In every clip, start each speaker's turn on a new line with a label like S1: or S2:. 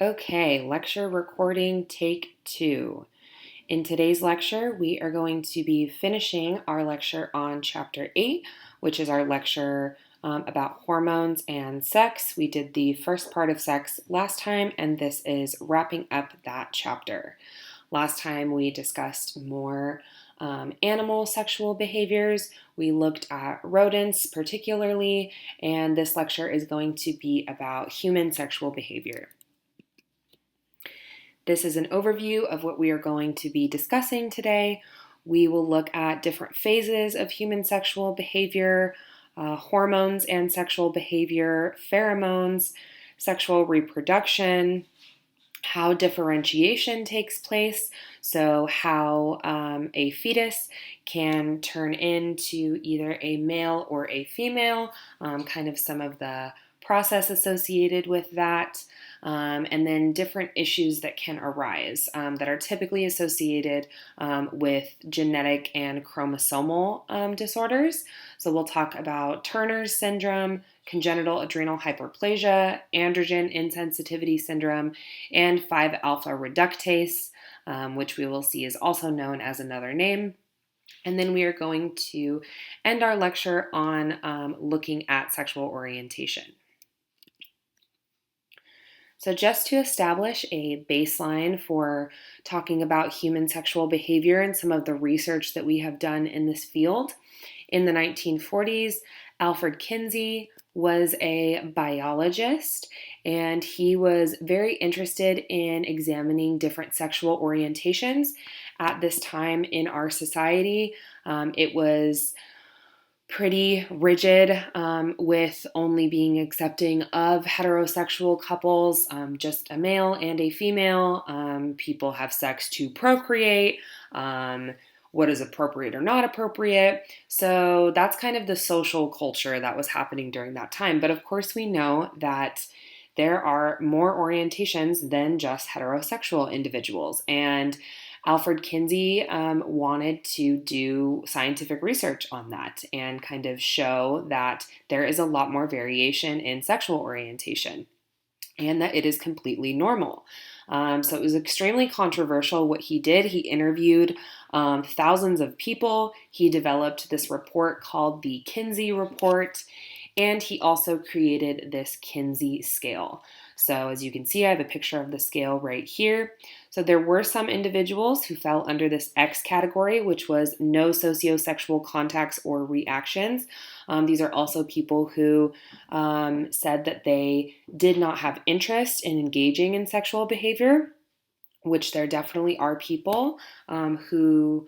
S1: Okay, lecture recording take 2. In today's lecture, we are going to be finishing our lecture on chapter 8, which is our lecture about hormones and sex. We did the first part of sex last time, and this is wrapping up that chapter. Last time we discussed more animal sexual behaviors. We looked at rodents particularly, and this lecture is going to be about human sexual behavior. This is an overview of what we are going to be discussing today. We will look at different phases of human sexual behavior, hormones and sexual behavior, pheromones, sexual reproduction, how differentiation takes place, so how a fetus can turn into either a male or a female, kind of some of the process associated with that, and then different issues that can arise that are typically associated with genetic and chromosomal disorders. So we'll talk about Turner's syndrome, congenital adrenal hyperplasia, androgen insensitivity syndrome, and 5-alpha reductase, which we will see is also known as another name. And then we are going to end our lecture on looking at sexual orientation. So just to establish a baseline for talking about human sexual behavior and some of the research that we have done in this field, in the 1940s, Alfred Kinsey was a biologist, and he was very interested in examining different sexual orientations at this time in our society. It was pretty rigid with only being accepting of heterosexual couples, just a male and a female. People have sex to procreate. What is appropriate or not appropriate. So that's kind of the social culture that was happening during that time. But of course, we know that there are more orientations than just heterosexual individuals. And Alfred Kinsey wanted to do scientific research on that and kind of show that there is a lot more variation in sexual orientation and that it is completely normal. So it was extremely controversial what he did. He interviewed thousands of people. He developed this report called the Kinsey Report, and he also created this Kinsey scale. So as you can see, I have a picture of the scale right here. So there were some individuals who fell under this X category, which was no sociosexual contacts or reactions. These are also people who said that they did not have interest in engaging in sexual behavior, which there definitely are people who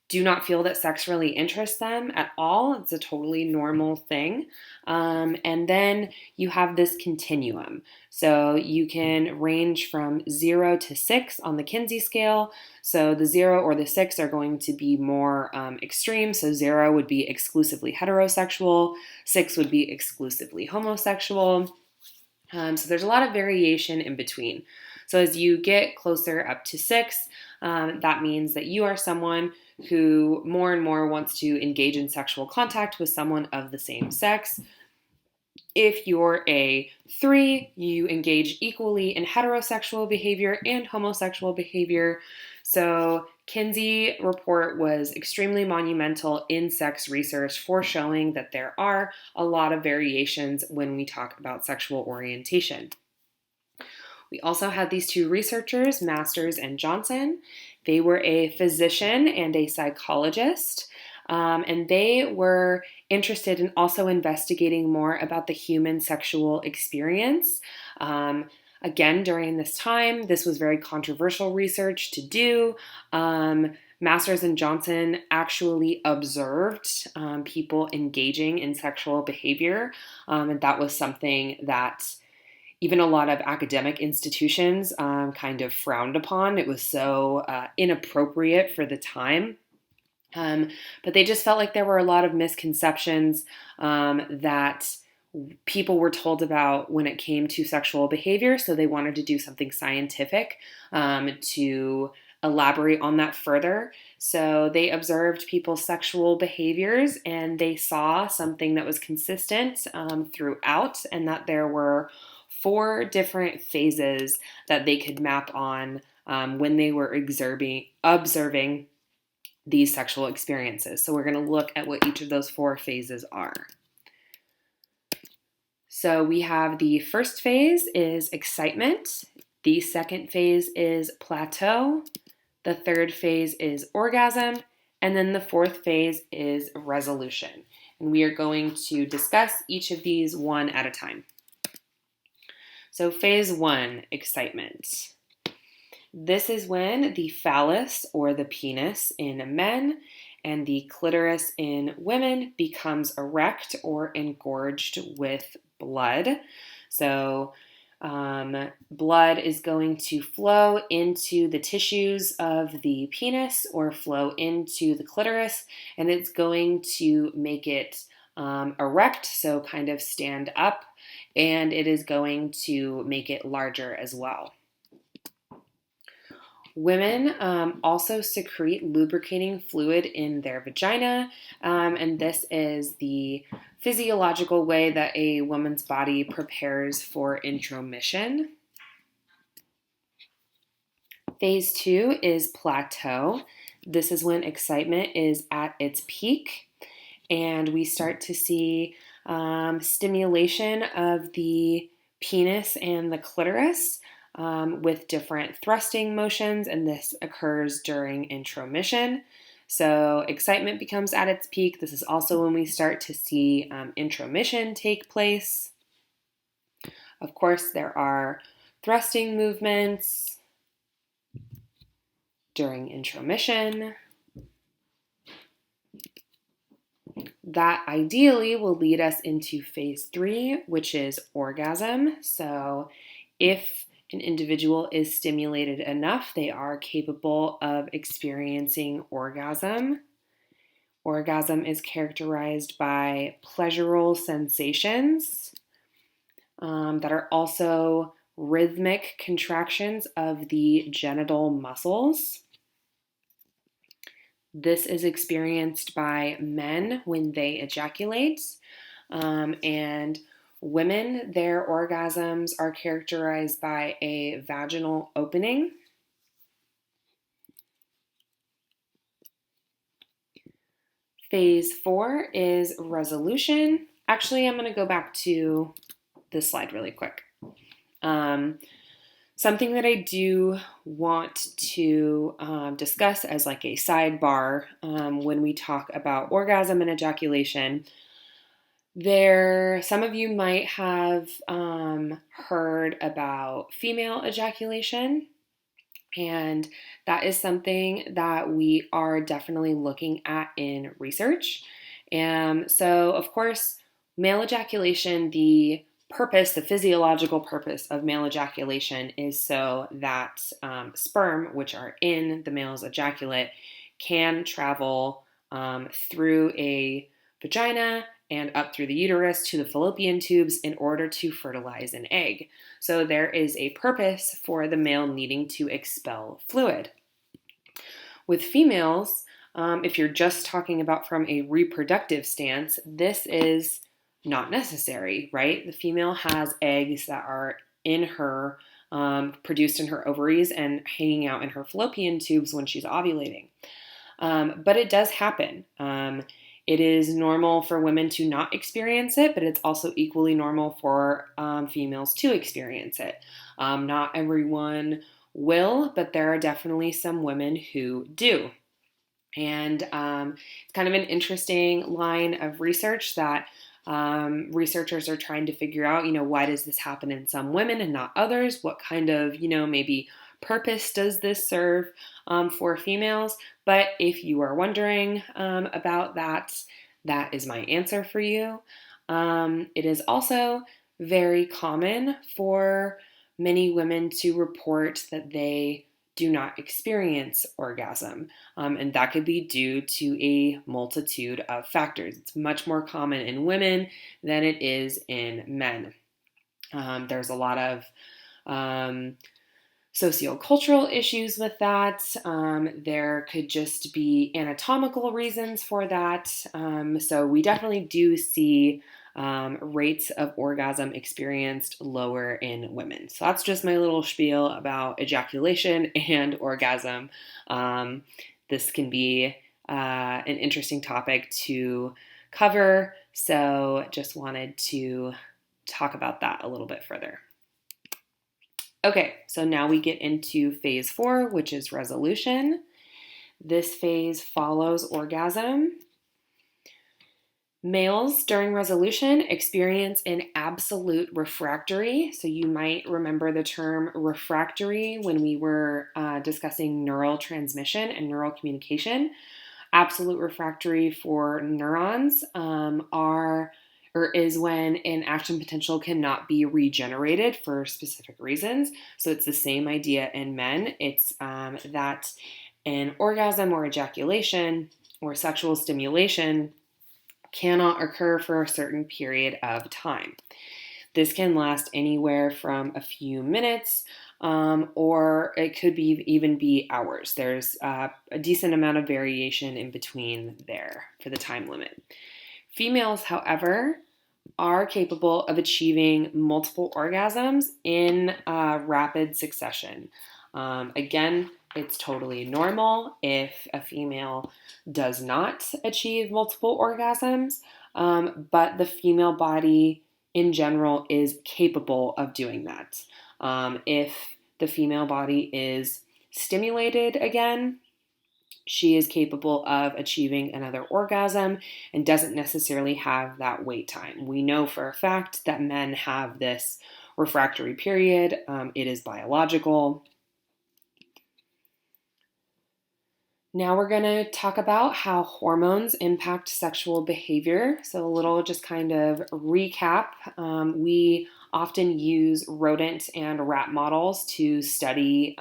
S1: do not feel that sex really interests them at all. It's a totally normal thing. And then you have this continuum. So you can range from 0 to 6 on the Kinsey scale. So the 0 or the 6 are going to be more extreme. So 0 would be exclusively heterosexual, 6 would be exclusively homosexual. So there's a lot of variation in between. So as you get closer up to 6, that means that you are someone who more and more wants to engage in sexual contact with someone of the same sex. If you're a 3, you engage equally in heterosexual behavior and homosexual behavior. So Kinsey report was extremely monumental in sex research for showing that there are a lot of variations when we talk about sexual orientation. We also had these two researchers, Masters and Johnson. They were a physician and a psychologist, and they were interested in also investigating more about the human sexual experience. Again, during this time, this was very controversial research to do. Masters and Johnson actually observed people engaging in sexual behavior, and that was something that even a lot of academic institutions kind of frowned upon. It was so inappropriate for the time. But they just felt like there were a lot of misconceptions that people were told about when it came to sexual behavior. So they wanted to do something scientific to elaborate on that further. So they observed people's sexual behaviors and they saw something that was consistent throughout, and that there were 4 different phases that they could map on when they were observing these sexual experiences. So we're going to look at what each of those 4 phases are. So we have the first phase is excitement. The second phase is plateau. The third phase is orgasm. And then the fourth phase is resolution. And we are going to discuss each of these one at a time. So phase 1, excitement. This is when the phallus or the penis in men and the clitoris in women becomes erect or engorged with blood. So blood is going to flow into the tissues of the penis or flow into the clitoris, and it's going to make it erect, so kind of stand up, and it is going to make it larger as well. Women also secrete lubricating fluid in their vagina, and this is the physiological way that a woman's body prepares for intromission. Phase 2 is plateau. This is when excitement is at its peak, and we start to see stimulation of the penis and the clitoris with different thrusting motions, and this occurs during intromission. So excitement becomes at its peak. This is also when we start to see intromission take place. Of course, there are thrusting movements during intromission. That ideally will lead us into phase 3, which is orgasm. So if an individual is stimulated enough, they are capable of experiencing orgasm. Orgasm is characterized by pleasurable sensations that are also rhythmic contractions of the genital muscles. This is experienced by men when they ejaculate, and women, their orgasms are characterized by a vaginal opening. Phase 4 is resolution. Actually, I'm going to go back to this slide really quick. Something that I do want to discuss as like a sidebar when we talk about orgasm and ejaculation. Some of you might have heard about female ejaculation, and that is something that we are definitely looking at in research. So, of course, male ejaculation, the physiological purpose of male ejaculation is so that sperm, which are in the male's ejaculate, can travel through a vagina and up through the uterus to the fallopian tubes in order to fertilize an egg. So there is a purpose for the male needing to expel fluid. With females, if you're just talking about from a reproductive stance, this is not necessary, right? The female has eggs that are in her, produced in her ovaries and hanging out in her fallopian tubes when she's ovulating. But it does happen. It is normal for women to not experience it, but it's also equally normal for females to experience it. Not everyone will, but there are definitely some women who do. And it's kind of an interesting line of research that researchers are trying to figure out, why does this happen in some women and not others? What kind of, maybe purpose does this serve for females? But if you are wondering about that, that is my answer for you. It is also very common for many women to report that they do not experience orgasm, and that could be due to a multitude of factors. It's much more common in women than it is in men. There's a lot of sociocultural issues with that. There could just be anatomical reasons for that. So we definitely do see rates of orgasm experienced lower in women. So that's just my little spiel about ejaculation and orgasm. This can be an interesting topic to cover, so just wanted to talk about that a little bit further. Okay, so now we get into phase 4, which is resolution. This phase follows orgasm. Males during resolution experience an absolute refractory. So you might remember the term refractory when we were discussing neural transmission and neural communication. Absolute refractory for neurons is when an action potential cannot be regenerated for specific reasons. So it's the same idea in men. It's that an orgasm or ejaculation or sexual stimulation cannot occur for a certain period of time. This can last anywhere from a few minutes or it could even be hours. There's a decent amount of variation in between there for the time limit. Females, however, are capable of achieving multiple orgasms in rapid succession. Again, it's totally normal if a female does not achieve multiple orgasms, but the female body in general is capable of doing that. If the female body is stimulated again, she is capable of achieving another orgasm and doesn't necessarily have that wait time. We know for a fact that men have this refractory period. It is biological. Now we're going to talk about how hormones impact sexual behavior. So a little just kind of recap. We often use rodent and rat models to study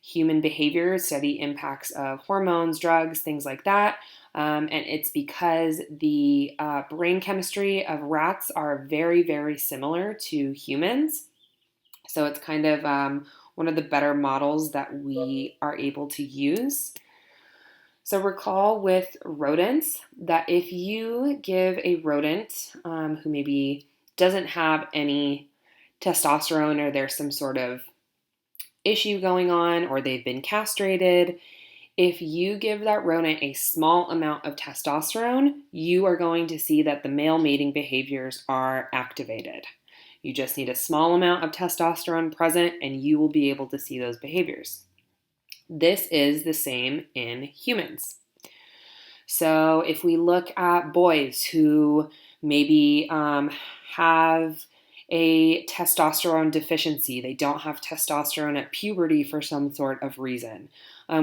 S1: human behavior, study impacts of hormones, drugs, things like that. And it's because the brain chemistry of rats are very, very similar to humans. So it's kind of one of the better models that we are able to use. So recall with rodents that if you give a rodent who maybe doesn't have any testosterone or there's some sort of issue going on or they've been castrated, if you give that rodent a small amount of testosterone, you are going to see that the male mating behaviors are activated. You just need a small amount of testosterone present and you will be able to see those behaviors. This is the same in humans. So if we look at boys who maybe have a testosterone deficiency, they don't have testosterone at puberty for some sort of reason,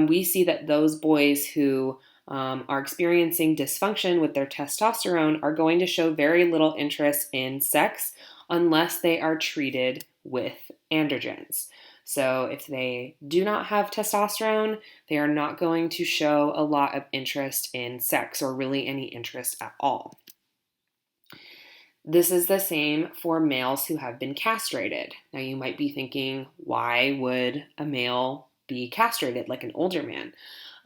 S1: we see that those boys who are experiencing dysfunction with their testosterone are going to show very little interest in sex unless they are treated with androgens. So if they do not have testosterone, they are not going to show a lot of interest in sex or really any interest at all. This is the same for males who have been castrated. Now you might be thinking, why would a male be castrated like an older man?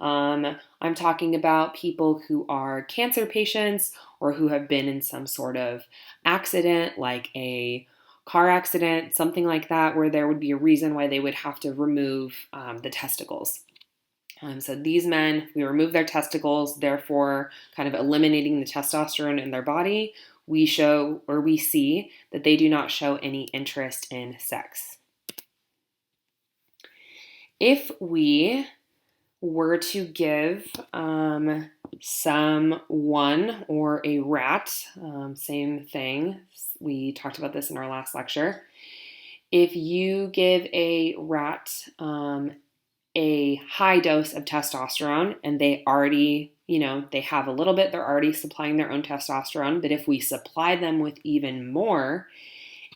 S1: I'm talking about people who are cancer patients or who have been in some sort of accident like a car accident, something like that, where there would be a reason why they would have to remove the testicles. So these men, we remove their testicles, therefore kind of eliminating the testosterone in their body. We see that they do not show any interest in sex. If we were to give someone or a rat, same thing, we talked about this in our last lecture. If you give a rat a high dose of testosterone and they already, they have a little bit, they're already supplying their own testosterone, but if we supply them with even more,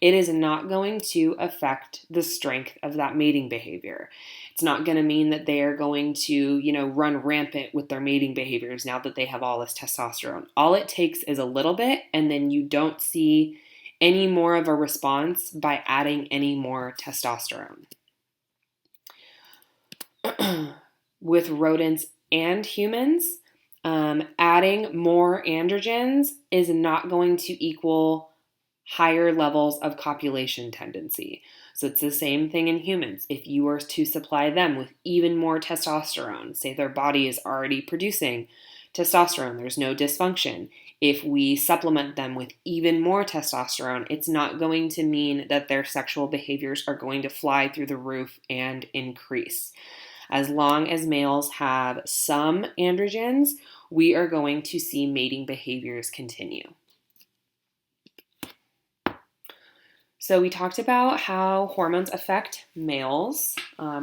S1: it is not going to affect the strength of that mating behavior. It's not going to mean that they are going to, run rampant with their mating behaviors now that they have all this testosterone. All it takes is a little bit, and then you don't see any more of a response by adding any more testosterone. With rodents and humans, Adding more androgens is not going to equal higher levels of copulation tendency. So it's the same thing in humans. If you were to supply them with even more testosterone, say their body is already producing testosterone, there's no dysfunction. If we supplement them with even more testosterone, it's not going to mean that their sexual behaviors are going to fly through the roof and increase. As long as males have some androgens, we are going to see mating behaviors continue. So we talked about how hormones affect males,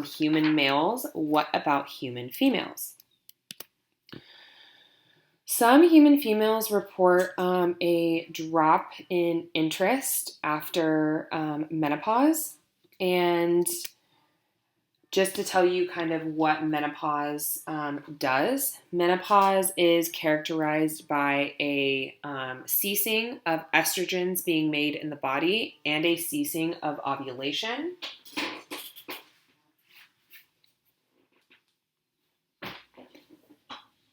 S1: human males. What about human females? Some human females report a drop in interest after menopause. And just to tell you kind of what menopause does, menopause is characterized by a ceasing of estrogens being made in the body and a ceasing of ovulation.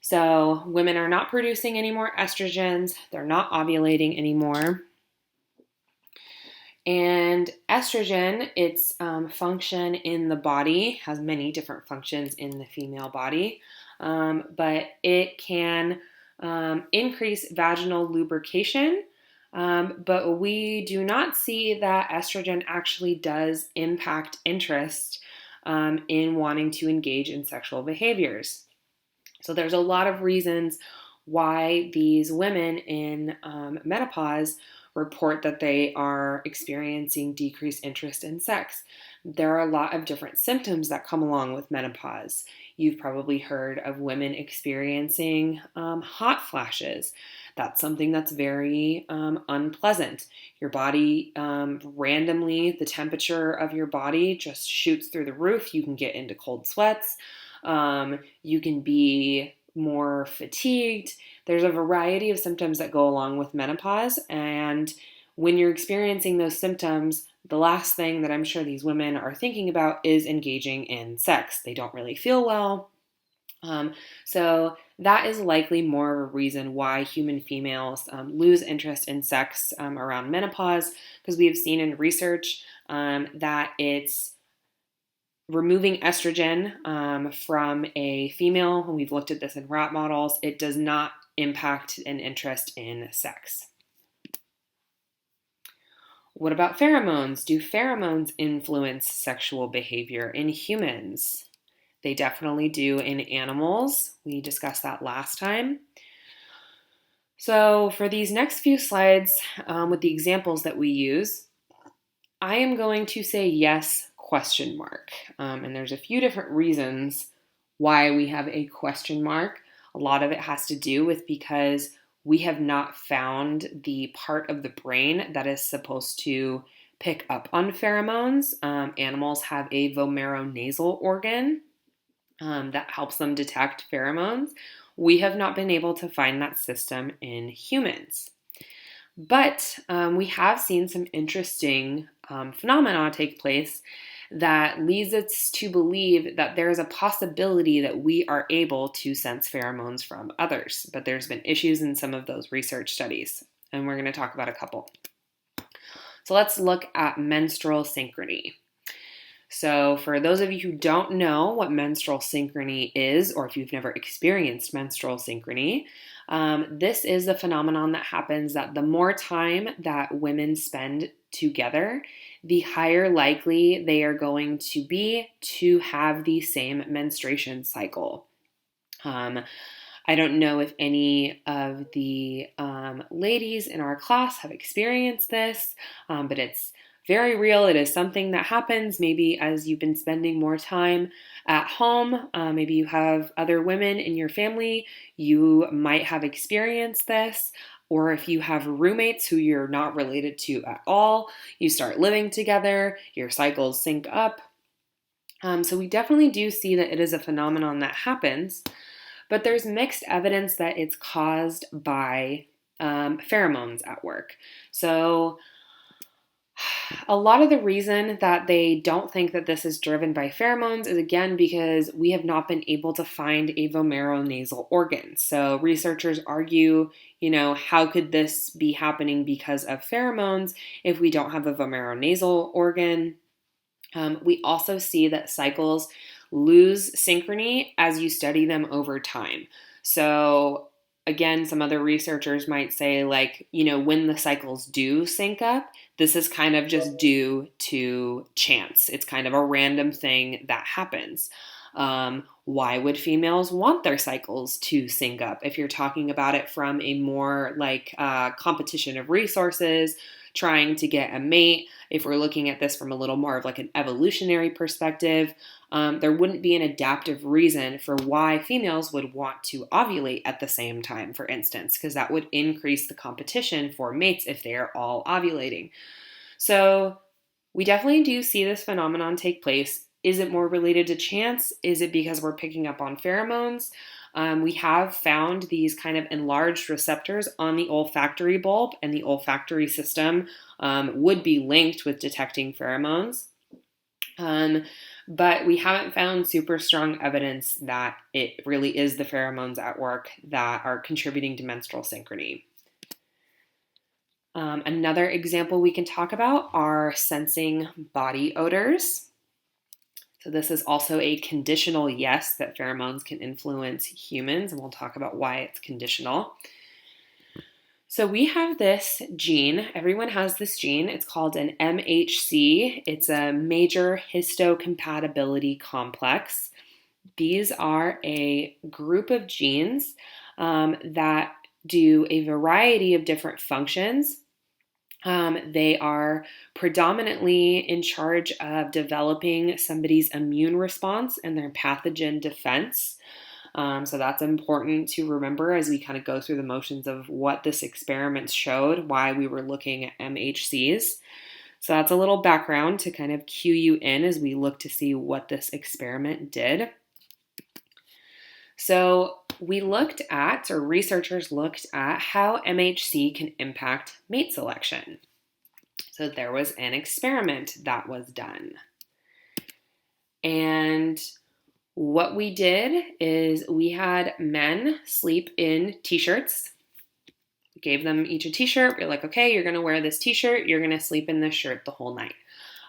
S1: So women are not producing any more estrogens, they're not ovulating anymore. And estrogen, its function in the body, has many different functions in the female body, but it can increase vaginal lubrication, but we do not see that estrogen actually does impact interest in wanting to engage in sexual behaviors. So there's a lot of reasons why these women in menopause report that they are experiencing decreased interest in sex. There are a lot of different symptoms that come along with menopause. You've probably heard of women experiencing hot flashes. That's something that's very unpleasant. Your body randomly, the temperature of your body just shoots through the roof. You can get into cold sweats. You can be more fatigued. There's a variety of symptoms that go along with menopause, and when you're experiencing those symptoms, the last thing that I'm sure these women are thinking about is engaging in sex. They don't really feel well. So that is likely more of a reason why human females lose interest in sex around menopause, because we have seen in research that it's removing estrogen from a female, and we've looked at this in rat models, it does not impact an interest in sex. What about pheromones? Do pheromones influence sexual behavior in humans? They definitely do in animals. We discussed that last time. So for these next few slides, with the examples that we use, I am going to say yes, question mark. And there's a few different reasons why we have a question mark. A lot of it has to do with because we have not found the part of the brain that is supposed to pick up on pheromones. Animals have a vomeronasal organ that helps them detect pheromones. We have not been able to find that system in humans. But we have seen some interesting phenomena take place that leads us to believe that there is a possibility that we are able to sense pheromones from others. But there's been issues in some of those research studies, and we're going to talk about a couple. So let's look at menstrual synchrony. So for those of you who don't know what menstrual synchrony is, or if you've never experienced menstrual synchrony, this is a phenomenon that happens that the more time that women spend together, the higher likely they are going to be to have the same menstruation cycle. I don't know if any of the ladies in our class have experienced this, but it's very real. It is something that happens maybe as you've been spending more time at home. Maybe you have other women in your family. You might have experienced this. Or if you have roommates who you're not related to at all, you start living together, your cycles sync up. So we definitely do see that it is a phenomenon that happens, but there's mixed evidence that it's caused by pheromones at work. So A lot of the reason that they don't think that this is driven by pheromones is again because we have not been able to find a vomeronasal organ. So researchers argue, how could this be happening because of pheromones if we don't have a vomeronasal organ? We also see that cycles lose synchrony as you study them over time. So again, some other researchers might say, when the cycles do sync up, this is kind of just due to chance. It's kind of a random thing that happens. Why would females want their cycles to sync up? If you're talking about it from a more competition of resources, trying to get a mate, if we're looking at this from a little more of an evolutionary perspective, there wouldn't be an adaptive reason for why females would want to ovulate at the same time, for instance, because that would increase the competition for mates if they are all ovulating. So we definitely do see this phenomenon take place. Is it more related to chance? Is it because we're picking up on pheromones? We have found these kind of enlarged receptors on the olfactory bulb, and the olfactory system would be linked with detecting pheromones. But we haven't found super strong evidence that it really is the pheromones at work that are contributing to menstrual synchrony. Another example we can talk about are sensing body odors. So this is also a conditional yes that pheromones can influence humans, and we'll talk about why it's conditional. So we have this gene. Everyone has this gene. It's called an MHC. It's a major histocompatibility complex. These are a group of genes that do a variety of different functions. They are predominantly in charge of developing somebody's immune response and their pathogen defense. So that's important to remember as we kind of go through the motions of what this experiment showed, why we were looking at MHCs. So that's a little background to kind of cue you in as we look to see what this experiment did. So we looked at, or researchers looked at, how MHC can impact mate selection. So there was an experiment that was done. And what we did is we had men sleep in t-shirts. We gave them each a t-shirt. We're like, okay, you're going to wear this t-shirt. You're going to sleep in this shirt the whole night.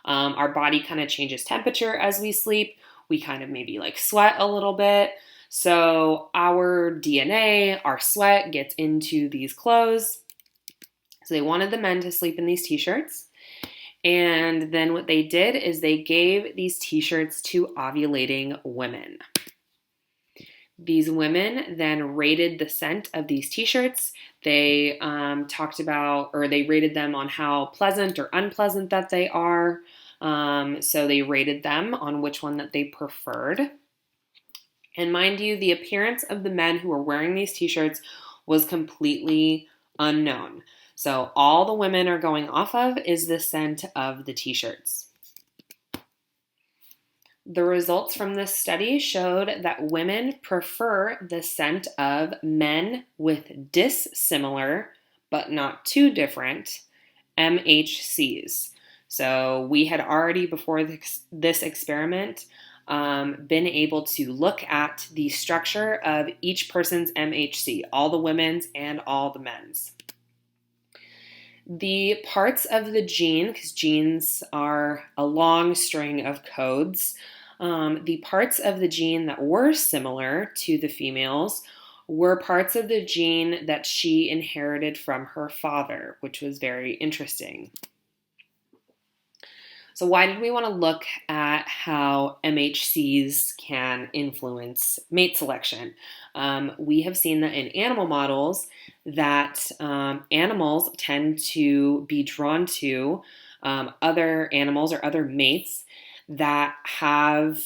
S1: Our body kind of changes temperature as we sleep. We kind of maybe sweat a little bit. So our DNA, our sweat gets into these clothes. So they wanted the men to sleep in these t-shirts. And then what they did is they gave these t-shirts to ovulating women. These women then rated the scent of these t-shirts. They talked about, or they rated them on how pleasant or unpleasant that they are. So they rated them on which one that they preferred. And mind you, the appearance of the men who were wearing these t-shirts was completely unknown. So all the women are going off of is the scent of the t-shirts. The results from this study showed that women prefer the scent of men with dissimilar, but not too different, MHCs. So we had already, before this experiment, been able to look at the structure of each person's MHC, all the women's and all the men's. The parts of the gene, because genes are a long string of codes, the parts of the gene that were similar to the females were parts of the gene that she inherited from her father, which was very interesting. So why did we want to look at how MHCs can influence mate selection? We have seen that in animal models that animals tend to be drawn to other animals or other mates that have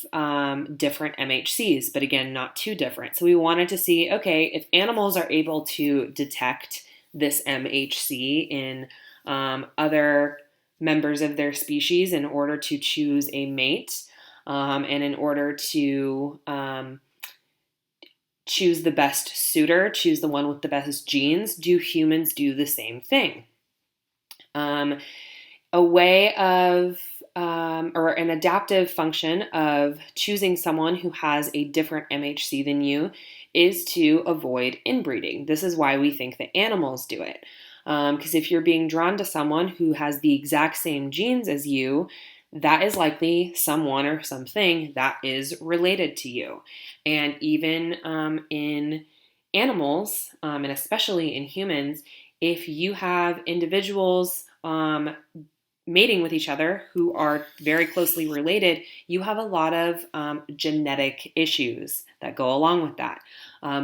S1: different MHCs, but again, not too different. So we wanted to see, okay, if animals are able to detect this MHC in other members of their species in order to choose a mate and in order to choose the best suitor, choose the one with the best genes, do humans do the same thing? A way of, or an adaptive function of choosing someone who has a different MHC than you is to avoid inbreeding. This is why we think that animals do it. Because if you're being drawn to someone who has the exact same genes as you, that is likely someone or something that is related to you. And even in animals, and especially in humans, if you have individuals mating with each other who are very closely related, you have a lot of genetic issues that go along with that.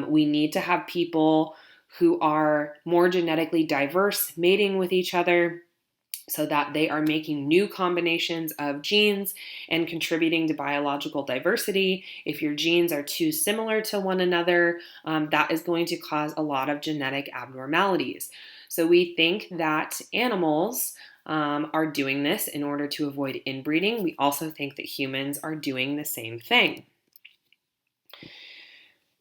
S1: We need to have people who are more genetically diverse mating with each other so that they are making new combinations of genes and contributing to biological diversity. If your genes are too similar to one another, that is going to cause a lot of genetic abnormalities. So we think that animals are doing this in order to avoid inbreeding. We also think that humans are doing the same thing.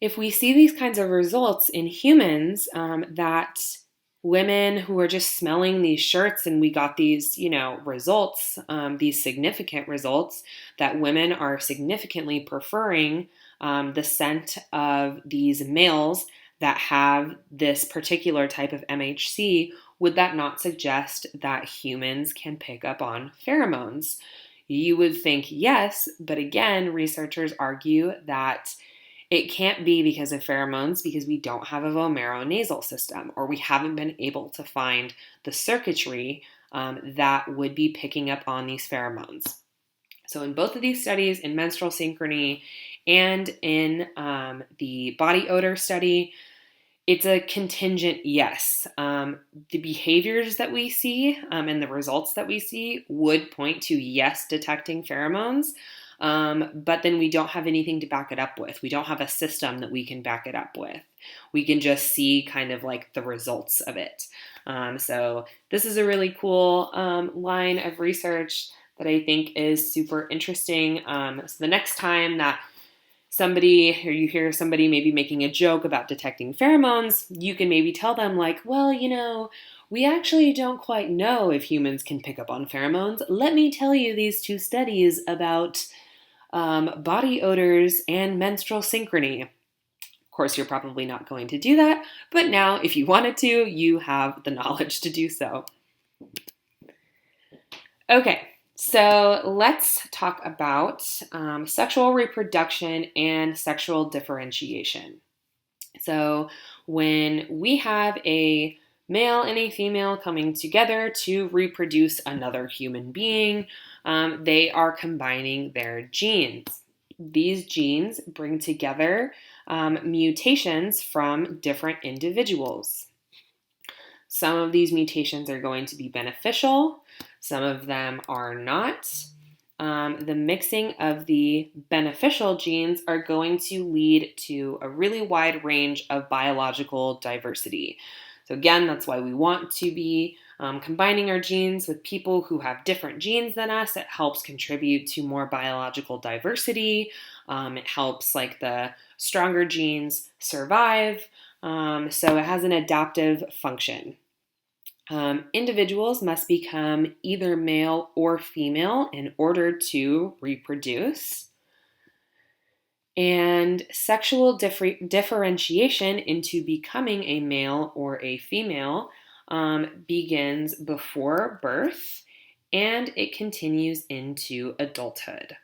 S1: If we see these kinds of results in humans, that women who are just smelling these shirts and we got these, results, these significant results, that women are significantly preferring the scent of these males that have this particular type of MHC, would that not suggest that humans can pick up on pheromones? You would think yes, but again, researchers argue that it can't be because of pheromones because we don't have a vomeronasal system, or we haven't been able to find the circuitry that would be picking up on these pheromones. So in both of these studies, in menstrual synchrony and in the body odor study, it's a contingent yes. The behaviors that we see and the results that we see would point to yes detecting pheromones, but then we don't have anything to back it up with. We don't have a system that we can back it up with. We can just see kind of like the results of it. So this is a really cool line of research that I think is super interesting. So the next time that somebody, or you hear somebody maybe making a joke about detecting pheromones, you can maybe tell them like, well, we actually don't quite know if humans can pick up on pheromones. Let me tell you these two studies about body odors and menstrual synchrony. Of course, you're probably not going to do that, but now if you wanted to, you have the knowledge to do so. Okay. So let's talk about sexual reproduction and sexual differentiation. So when we have a male and a female coming together to reproduce another human being, they are combining their genes. These genes bring together mutations from different individuals. Some of these mutations are going to be beneficial. Some of them are not. The mixing of the beneficial genes are going to lead to a really wide range of biological diversity. So again, that's why we want to be combining our genes with people who have different genes than us. It helps contribute to more biological diversity. It helps like the stronger genes survive. So it has an adaptive function. Individuals must become either male or female in order to reproduce. And sexual differentiation into becoming a male or a female begins before birth and it continues into adulthood.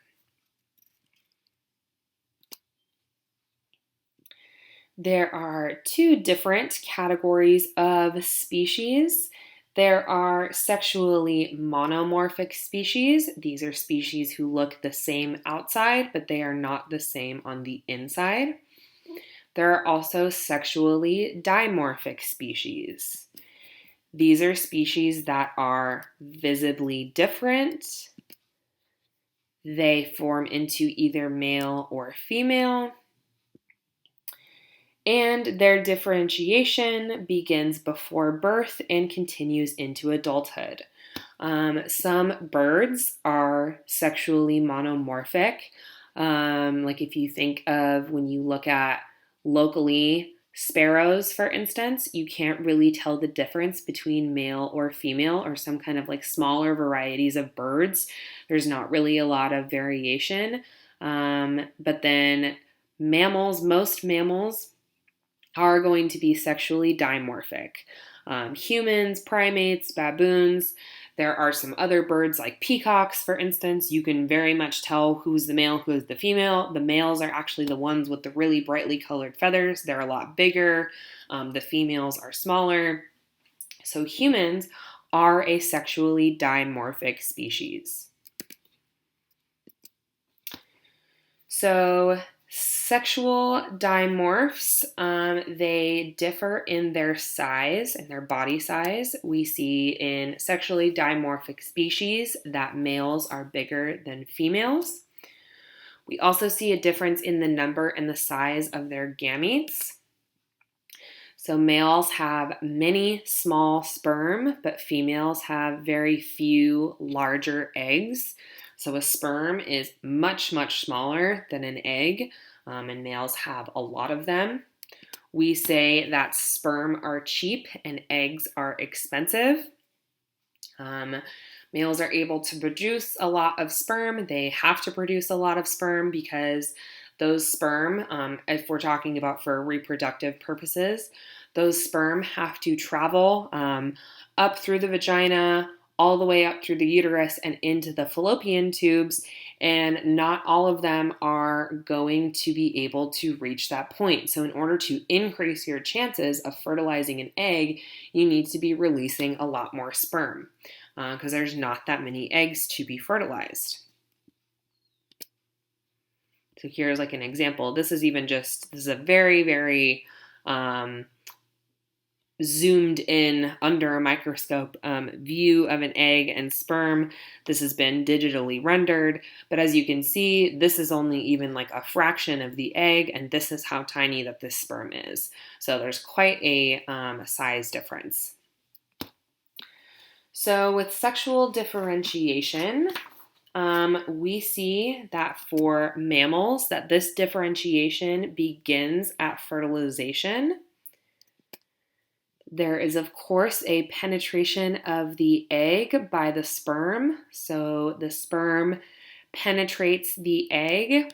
S1: There are two different categories of species. There are sexually monomorphic species. These are species who look the same outside, but they are not the same on the inside. There are also sexually dimorphic species. These are species that are visibly different. They form into either male or female. And their differentiation begins before birth and continues into adulthood. Some birds are sexually monomorphic. Like if you think of when you look at locally Sparrows, for instance, you can't really tell the difference between male or female, or some kind of like smaller varieties of birds. There's not really a lot of variation. But then mammals, most mammals are going to be sexually dimorphic. Humans, primates, baboons. There are some other birds like peacocks, for instance. You can very much tell who's the male, who's the female. The males are actually the ones with the really brightly colored feathers. They're a lot bigger. The females are smaller. So humans are a sexually dimorphic species. So sexual dimorphs, they differ in their size and their body size. We see in sexually dimorphic species that males are bigger than females. We also see a difference in the number and the size of their gametes. So males have many small sperm, but females have very few larger eggs. So a sperm is much, much smaller than an egg, and males have a lot of them. We say that sperm are cheap and eggs are expensive. Males are able to produce a lot of sperm. They have to produce a lot of sperm because those sperm, if we're talking about for reproductive purposes, those sperm have to travel up through the vagina, all the way up through the uterus and into the fallopian tubes, and not all of them are going to be able to reach that point. So in order to increase your chances of fertilizing an egg, you need to be releasing a lot more sperm because there's not that many eggs to be fertilized. So here's like an example. This is a very, very zoomed in under a microscope view of an egg and sperm. This has been digitally rendered, but as you can see, this is only even like a fraction of the egg, and this is how tiny that this sperm is. So there's quite a size difference. So with sexual differentiation, we see that for mammals, that this differentiation begins at fertilization. There is, of course, a penetration of the egg by the sperm. So the sperm penetrates the egg.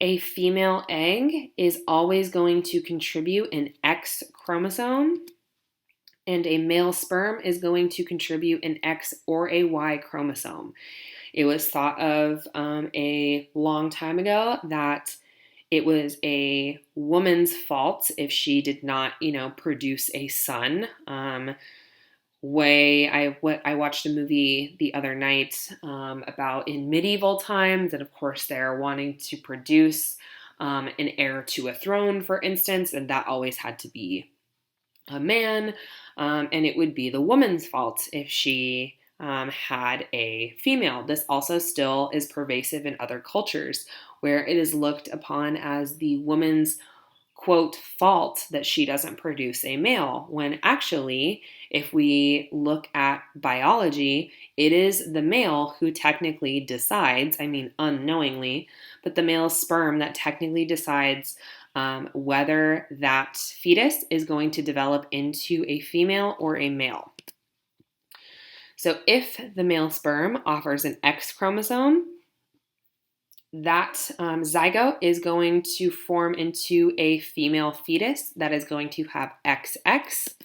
S1: A female egg is always going to contribute an X chromosome, and a male sperm is going to contribute an X or a Y chromosome. It was thought of a long time ago that it was a woman's fault if she did not, produce a son. I watched a movie the other night about in medieval times, and of course they're wanting to produce an heir to a throne, for instance, and that always had to be a man, and it would be the woman's fault if she had a female. This also still is pervasive in other cultures where it is looked upon as the woman's, quote, fault that she doesn't produce a male, when actually, if we look at biology, it is the male who technically decides, unknowingly, but the male sperm that technically decides whether that fetus is going to develop into a female or a male. So if the male sperm offers an X chromosome, that zygote is going to form into a female fetus that is going to have XX.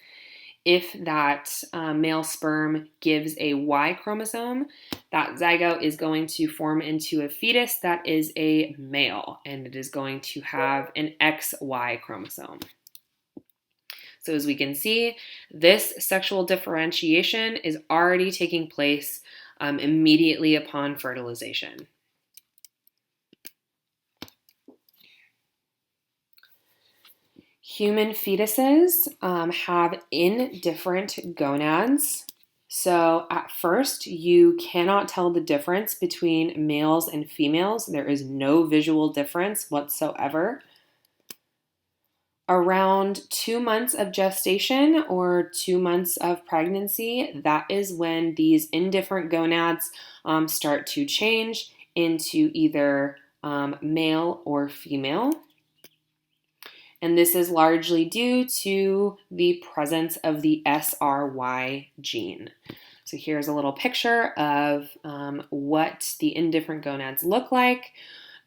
S1: If that male sperm gives a Y chromosome, that zygote is going to form into a fetus that is a male, and it is going to have an XY chromosome. So as we can see, this sexual differentiation is already taking place immediately upon fertilization. Human fetuses have indifferent gonads. So at first, you cannot tell the difference between males and females. There is no visual difference whatsoever. Around 2 months of gestation or 2 months of pregnancy, that is when these indifferent gonads start to change into either male or female. And this is largely due to the presence of the SRY gene. So here's a little picture of what the indifferent gonads look like.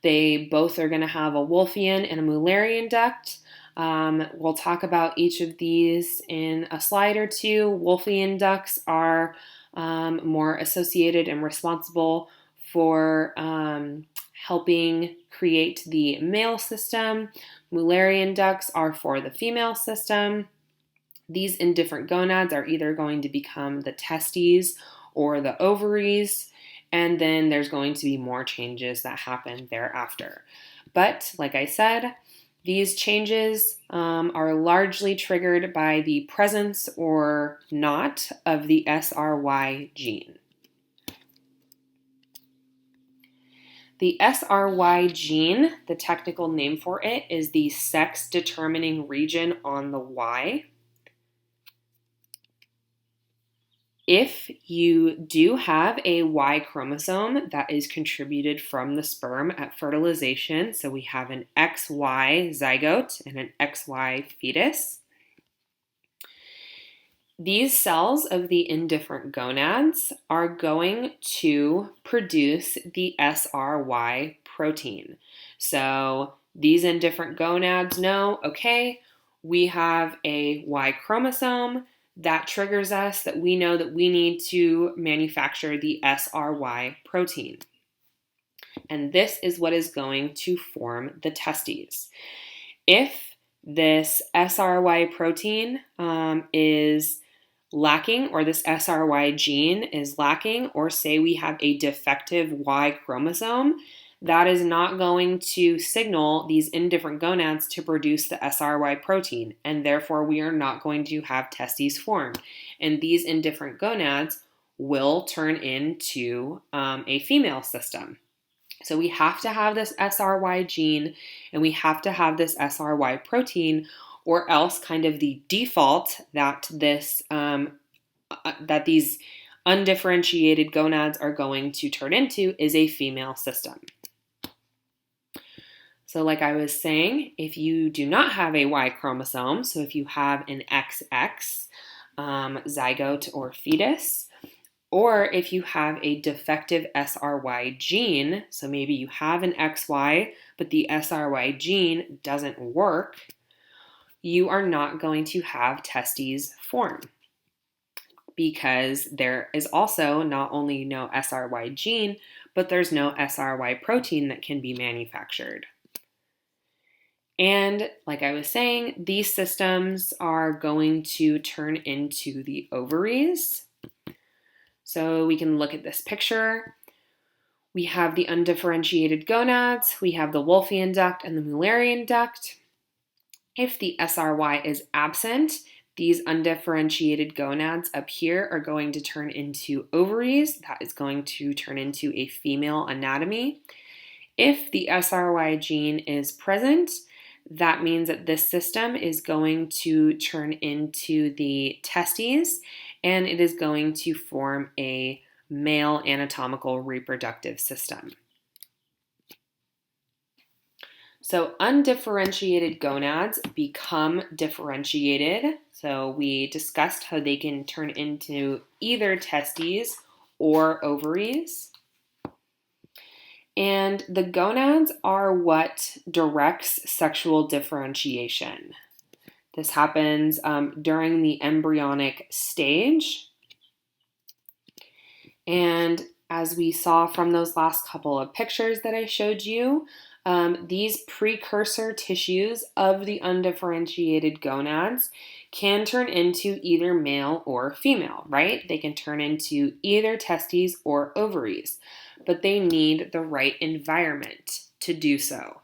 S1: They both are going to have a Wolffian and a Mullerian duct. We'll talk about each of these in a slide or two. Wolffian ducts are more associated and responsible for helping create the male system. Mullerian ducts are for the female system. These indifferent gonads are either going to become the testes or the ovaries, and then there's going to be more changes that happen thereafter. But like I said, these changes are largely triggered by the presence or not of the SRY gene. The SRY gene, the technical name for it, is the sex-determining region on the Y. If you do have a Y chromosome that is contributed from the sperm at fertilization, so we have an XY zygote and an XY fetus, these cells of the indifferent gonads are going to produce the SRY protein. So these indifferent gonads know, okay, we have a Y chromosome. That triggers us that we know that we need to manufacture the SRY protein. And this is what is going to form the testes. If this SRY protein is lacking, or this SRY gene is lacking, or say we have a defective Y chromosome, that is not going to signal these indifferent gonads to produce the SRY protein, and therefore we are not going to have testes formed. And these indifferent gonads will turn into a female system. So we have to have this SRY gene, and we have to have this SRY protein, or else kind of the default that that these undifferentiated gonads are going to turn into is a female system. So like I was saying, if you do not have a Y chromosome, so if you have an XX zygote or fetus, or if you have a defective SRY gene, so maybe you have an XY, but the SRY gene doesn't work, you are not going to have testes form, because there is also not only no SRY gene, but there's no SRY protein that can be manufactured. And like I was saying, these systems are going to turn into the ovaries. So we can look at this picture. We have the undifferentiated gonads, we have the Wolffian duct and the Mullerian duct. If the SRY is absent, these undifferentiated gonads up here are going to turn into ovaries. That is going to turn into a female anatomy. If the SRY gene is present, that means that this system is going to turn into the testes, and it is going to form a male anatomical reproductive system. So undifferentiated gonads become differentiated. So we discussed how they can turn into either testes or ovaries. And the gonads are what directs sexual differentiation. This happens during the embryonic stage. And as we saw from those last couple of pictures that I showed you, these precursor tissues of the undifferentiated gonads can turn into either male or female, right? They can turn into either testes or ovaries, but they need the right environment to do so.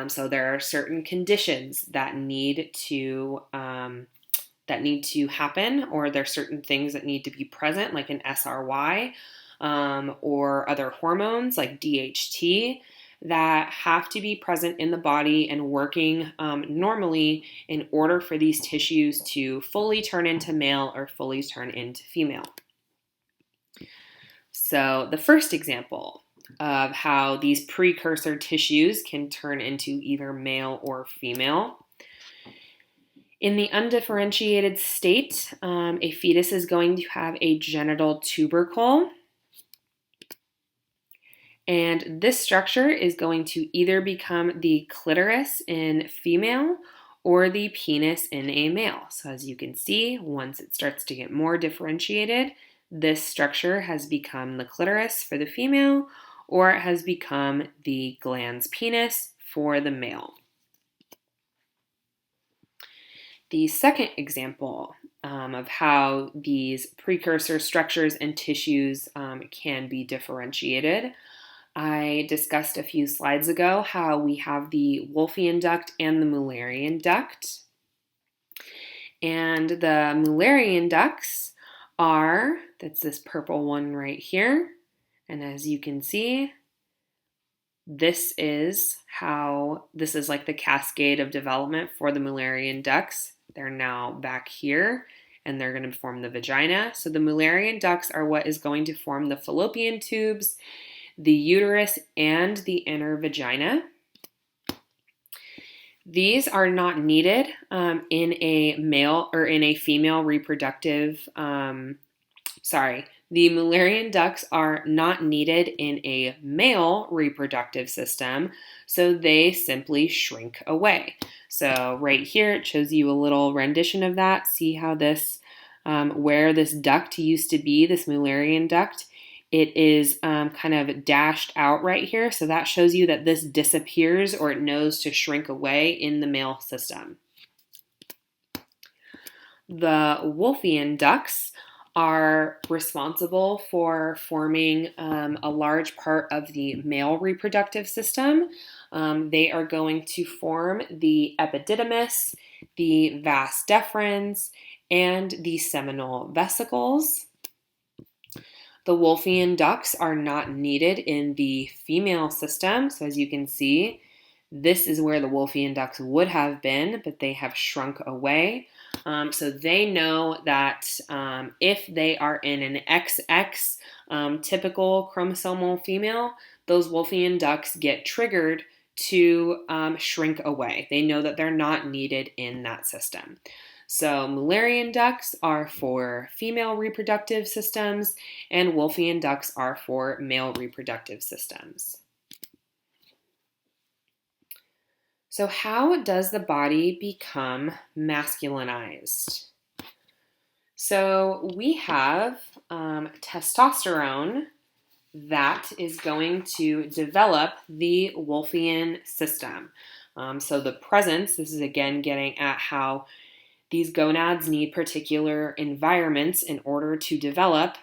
S1: So there are certain conditions that need to happen, or there are certain things that need to be present, like an SRY, or other hormones like DHT, that have to be present in the body and working normally in order for these tissues to fully turn into male or fully turn into female. So the first example of how these precursor tissues can turn into either male or female In the undifferentiated state, a fetus is going to have a genital tubercle. And this structure is going to either become the clitoris in female or the penis in a male. So as you can see, once it starts to get more differentiated, this structure has become the clitoris for the female, or it has become the glans penis for the male. The second example of how these precursor structures and tissues can be differentiated, I discussed a few slides ago how we have the Wolffian duct and the Mullerian duct. And the Mullerian ducts that's this purple one right here. And as you can see, this is like the cascade of development for the Mullerian ducts. They're now back here and they're going to form the vagina. So the Mullerian ducts are what is going to form the fallopian tubes, the uterus, and the inner vagina. These are not needed in a male or in a female reproductive, the Mullerian ducts are not needed in a male reproductive system, so they simply shrink away. So right here, it shows you a little rendition of that. See how this, where this duct used to be, this Mullerian duct, it is kind of dashed out right here. So that shows you that this disappears, or it knows to shrink away in the male system. The Wolffian ducts are responsible for forming a large part of the male reproductive system. They are going to form the epididymis, the vas deferens, and the seminal vesicles. The Wolffian ducts are not needed in the female system. So as you can see, this is where the Wolffian ducts would have been, but they have shrunk away. So they know that if they are in an XX typical chromosomal female, those Wolffian ducts get triggered to shrink away. They know that they're not needed in that system. So Mullerian ducts are for female reproductive systems, and Wolffian ducts are for male reproductive systems. So how does the body become masculinized? So we have testosterone that is going to develop the Wolffian system. So the presence, this is again getting at how these gonads need particular environments in order to develop.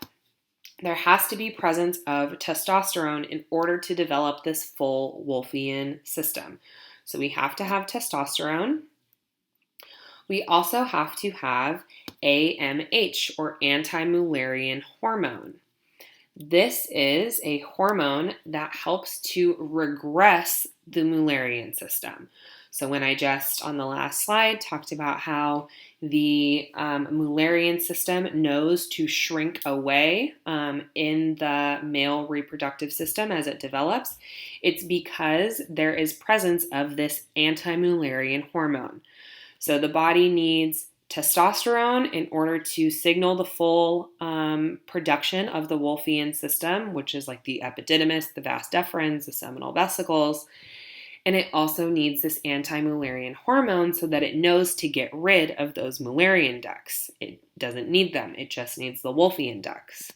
S1: There has to be presence of testosterone in order to develop this full Wolffian system. So we have to have testosterone. We also have to have AMH, or anti-Mullerian hormone. This is a hormone that helps to regress the Mullerian system. So when I just on the last slide talked about how the Mullerian system knows to shrink away in the male reproductive system as it develops, it's because there is presence of this anti-Mullerian hormone. So the body needs testosterone in order to signal the full production of the Wolffian system, which is like the epididymis, the vas deferens, the seminal vesicles. And it also needs this anti-Mullerian hormone so that it knows to get rid of those Mullerian ducts. It doesn't need them, it just needs the Wolffian ducts.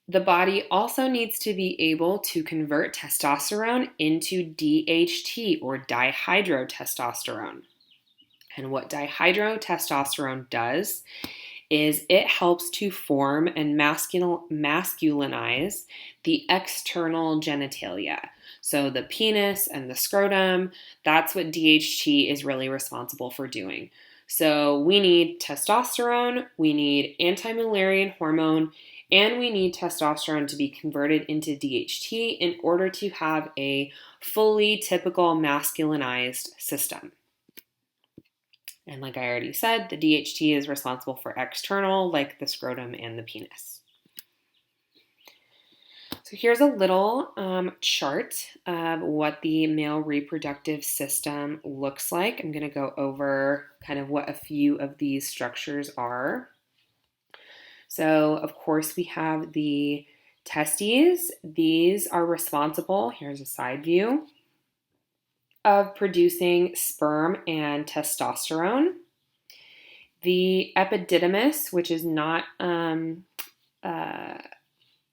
S1: The body also needs to be able to convert testosterone into DHT, or dihydrotestosterone. And what dihydrotestosterone does is it helps to form and masculinize the external genitalia. So the penis and the scrotum, that's what DHT is really responsible for doing. So we need testosterone, we need anti-Mullerian hormone, and we need testosterone to be converted into DHT in order to have a fully typical masculinized system. And like I already said, the DHT is responsible for external, like the scrotum and the penis. So here's a little chart of what the male reproductive system looks like. I'm going to go over kind of what a few of these structures are. So, of course, we have the testes. These are responsible, here's a side view, of producing sperm and testosterone. The epididymis, which is not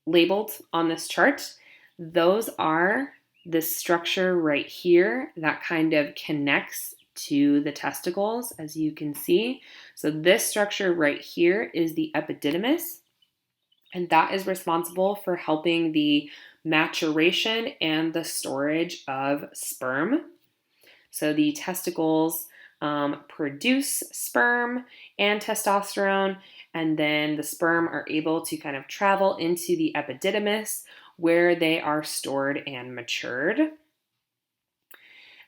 S1: labeled on this chart, those are the structure right here that kind of connects to the testicles, as you can see. So this structure right here is the epididymis, and that is responsible for helping the maturation and the storage of sperm. So the testicles produce sperm and testosterone, and then the sperm are able to kind of travel into the epididymis where they are stored and matured.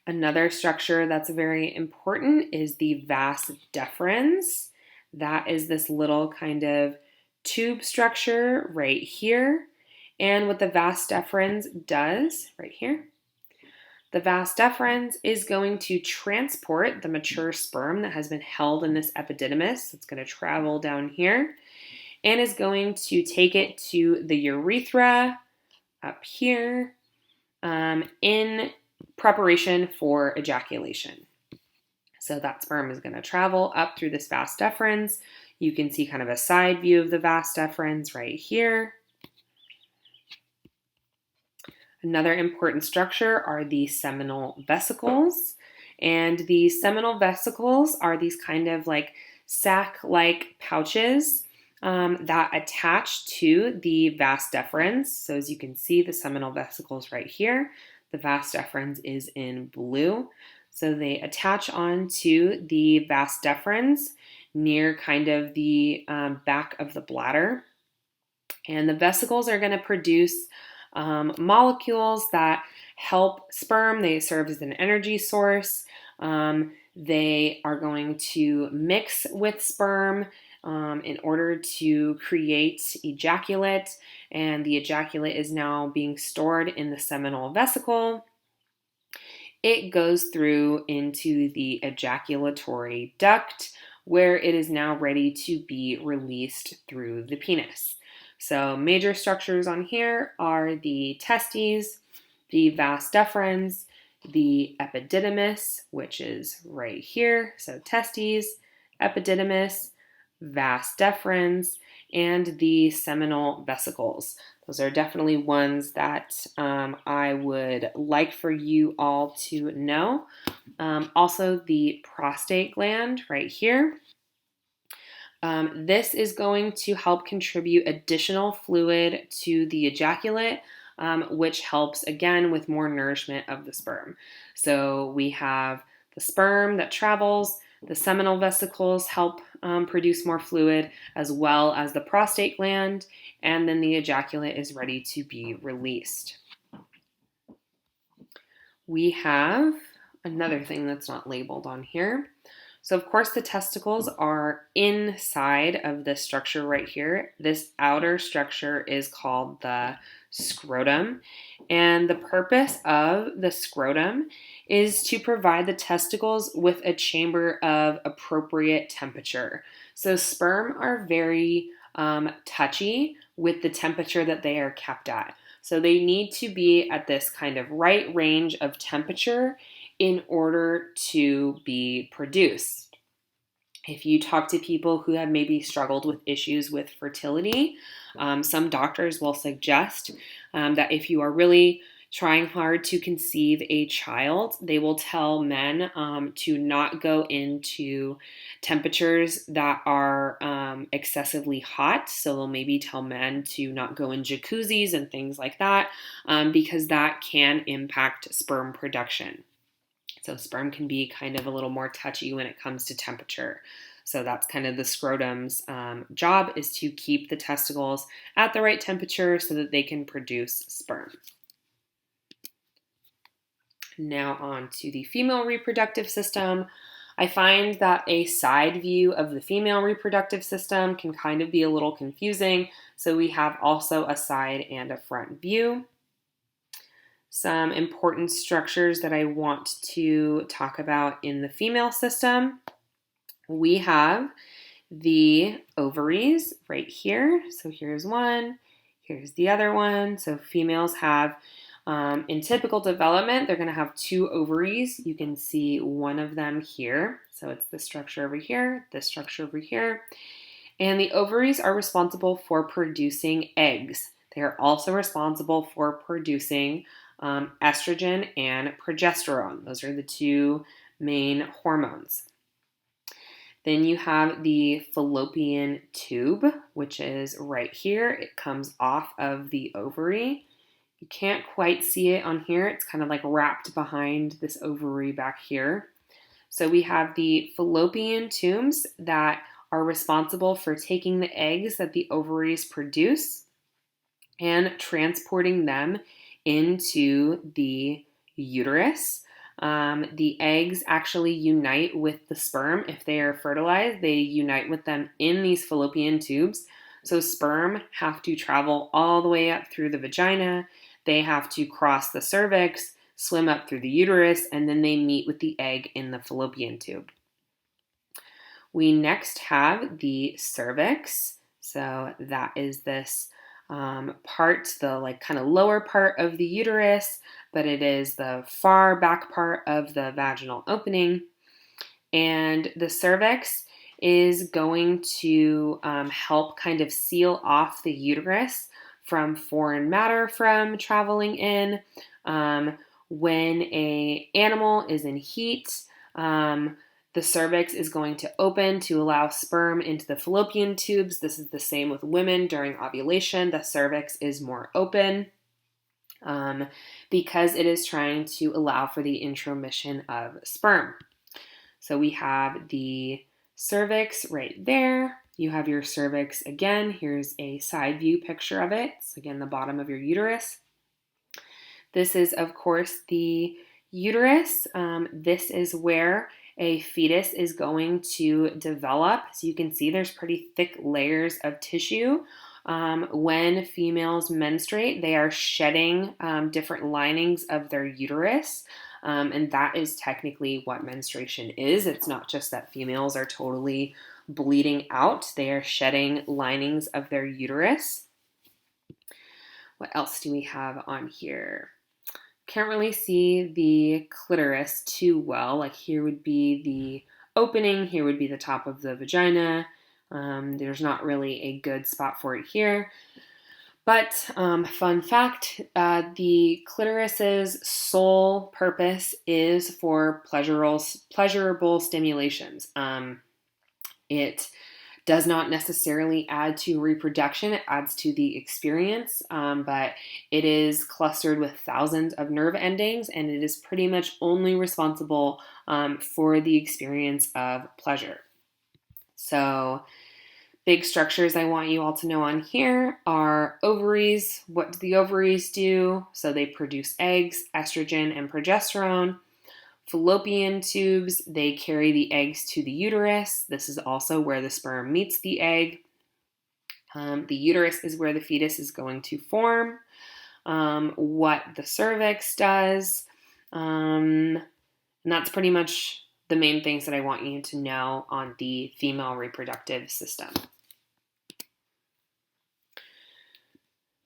S1: Another structure that's very important is the vas deferens. That is this little kind of tube structure right here. And what the vas deferens does right here, the vas deferens is going to transport the mature sperm that has been held in this epididymis. It's going to travel down here and is going to take it to the urethra up here in preparation for ejaculation. So that sperm is going to travel up through this vas deferens. You can see kind of a side view of the vas deferens right here. Another important structure are the seminal vesicles. And the seminal vesicles are these kind of like sac-like pouches that attach to the vas deferens. So as you can see, the seminal vesicles right here, the vas deferens is in blue. So they attach onto the vas deferens near kind of the back of the bladder. And the vesicles are going to produce molecules that help sperm. They serve as an energy source. They are going to mix with sperm in order to create ejaculate, and the ejaculate is now being stored in the seminal vesicle. It goes through into the ejaculatory duct, where it is now ready to be released through the penis. So major structures on here are the testes, the vas deferens, the epididymis, which is right here. So testes, epididymis, vas deferens, and the seminal vesicles. Those are definitely ones that I would like for you all to know. Also, the prostate gland right here. This is going to help contribute additional fluid to the ejaculate, which helps again with more nourishment of the sperm. So we have the sperm that travels, the seminal vesicles help produce more fluid, as well as the prostate gland, and then the ejaculate is ready to be released. We have another thing that's not labeled on here. So of course the testicles are inside of this structure right here. This outer structure is called the scrotum. And the purpose of the scrotum is to provide the testicles with a chamber of appropriate temperature. So sperm are very touchy with the temperature that they are kept at. So they need to be at this kind of right range of temperature in order to be produced. If you talk to people who have maybe struggled with issues with fertility, some doctors will suggest that if you are really trying hard to conceive a child, they will tell men to not go into temperatures that are excessively hot. So they'll maybe tell men to not go in jacuzzis and things like that because that can impact sperm production. So sperm can be kind of a little more touchy when it comes to temperature. So that's kind of the scrotum's job, is to keep the testicles at the right temperature so that they can produce sperm. Now on to the female reproductive system. I find that a side view of the female reproductive system can kind of be a little confusing, so we have also a side and a front view. Some important structures that I want to talk about in the female system. We have the ovaries right here. So here's one, here's the other one. So females have, in typical development, they're going to have 2 ovaries. You can see one of them here. So it's this structure over here, this structure over here. And the ovaries are responsible for producing eggs. They are also responsible for producing estrogen and progesterone. Those are the 2 main hormones. Then you have the fallopian tube, which is right here. It comes off of the ovary. You can't quite see it on here. It's kind of like wrapped behind this ovary back here. So we have the fallopian tubes that are responsible for taking the eggs that the ovaries produce and transporting them into the uterus. The eggs actually unite with the sperm. If they are fertilized, they unite with them in these fallopian tubes. So sperm have to travel all the way up through the vagina. They have to cross the cervix, swim up through the uterus, and then they meet with the egg in the fallopian tube. We next have the cervix. So that is this part, the like kind of lower part of the uterus, but it is the far back part of the vaginal opening. And the cervix is going to help kind of seal off the uterus from foreign matter from traveling in. When an animal is in heat, the cervix is going to open to allow sperm into the fallopian tubes. This is the same with women during ovulation. The cervix is more open because it is trying to allow for the intromission of sperm. So we have the cervix right there. You have your cervix again. Here's a side view picture of it. So again, the bottom of your uterus. This is, of course, the uterus. This is where a fetus is going to develop. So you can see there's pretty thick layers of tissue. When females menstruate, they are shedding different linings of their uterus. And that is technically what menstruation is. It's not just that females are totally bleeding out. They are shedding linings of their uterus. What else do we have on here? Can't really see the clitoris too well. Like here would be the opening, here would be the top of the vagina. There's not really a good spot for it here. But fun fact, the clitoris's sole purpose is for pleasurable stimulations. It does not necessarily add to reproduction. It adds to the experience, but it is clustered with thousands of nerve endings, and it is pretty much only responsible for the experience of pleasure. So big structures I want you all to know on here are ovaries. What do the ovaries do? So they produce eggs, estrogen, and progesterone. Fallopian tubes, they carry the eggs to the uterus. This is also where the sperm meets the egg. The uterus is where the fetus is going to form. What the cervix does. And that's pretty much the main things that I want you to know on the female reproductive system.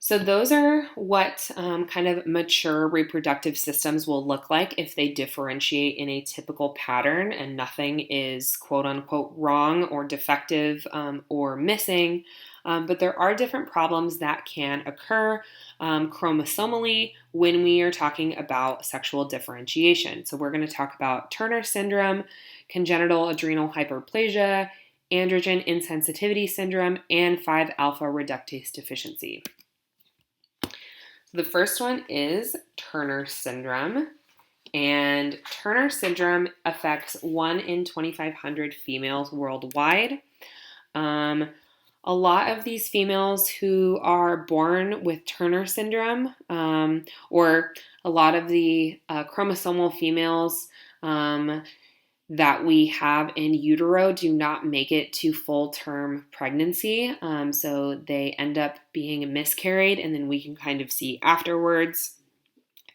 S1: So those are what kind of mature reproductive systems will look like if they differentiate in a typical pattern and nothing is quote unquote wrong or defective or missing. But there are different problems that can occur chromosomally when we are talking about sexual differentiation. So we're going to talk about Turner syndrome, congenital adrenal hyperplasia, androgen insensitivity syndrome, and 5-alpha reductase deficiency. The first one is Turner syndrome, and Turner syndrome affects 1 in 2,500 females worldwide. A lot of these females who are born with Turner syndrome, or a lot of the chromosomal females, that we have in utero do not make it to full-term pregnancy. So they end up being miscarried, and then we can kind of see afterwards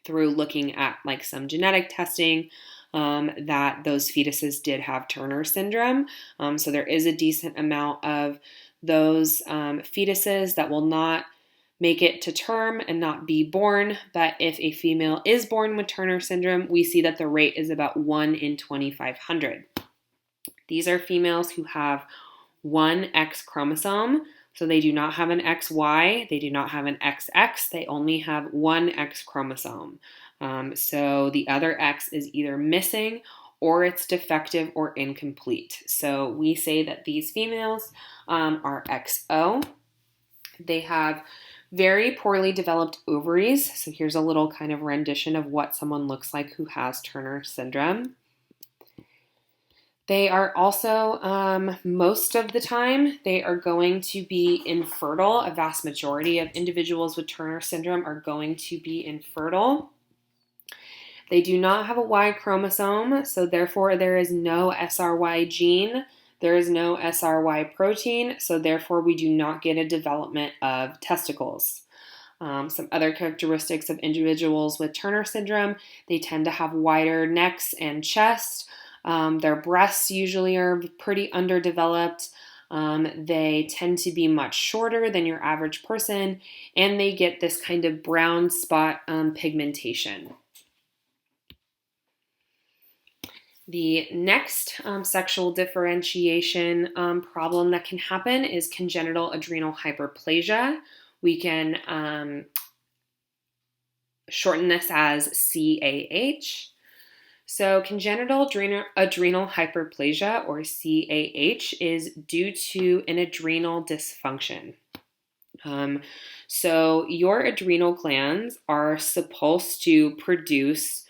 S1: through looking at like some genetic testing that those fetuses did have Turner syndrome. So there is a decent amount of those fetuses that will not make it to term and not be born. But if a female is born with Turner syndrome, we see that the rate is about 1 in 2,500. These are females who have one X chromosome. So they do not have an XY, they do not have an XX, they only have one X chromosome. So the other X is either missing or it's defective or incomplete. So we say that these females are XO. They have very poorly developed ovaries. So here's a little kind of rendition of what someone looks like who has Turner syndrome. They are also, most of the time, they are going to be infertile. A vast majority of individuals with Turner syndrome are going to be infertile. They do not have a Y chromosome, so therefore there is no SRY gene. There is no SRY protein, so therefore we do not get a development of testicles. Some other characteristics of individuals with Turner syndrome, they tend to have wider necks and chest. Their breasts usually are pretty underdeveloped. They tend to be much shorter than your average person, and they get this kind of brown spot pigmentation. The next sexual differentiation problem that can happen is congenital adrenal hyperplasia. We can shorten this as CAH. So congenital adrenal hyperplasia, or CAH, is due to an adrenal dysfunction. So your adrenal glands are supposed to produce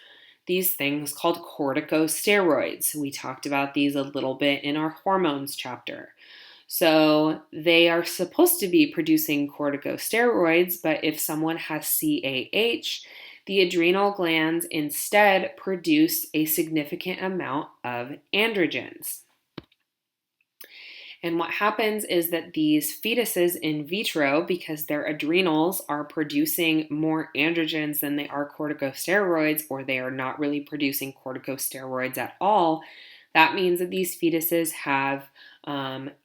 S1: these things called corticosteroids. We talked about these a little bit in our hormones chapter. So they are supposed to be producing corticosteroids, but if someone has CAH, the adrenal glands instead produce a significant amount of androgens. And what happens is that these fetuses in vitro, because their adrenals are producing more androgens than they are corticosteroids, or they are not really producing corticosteroids at all, that means that these fetuses have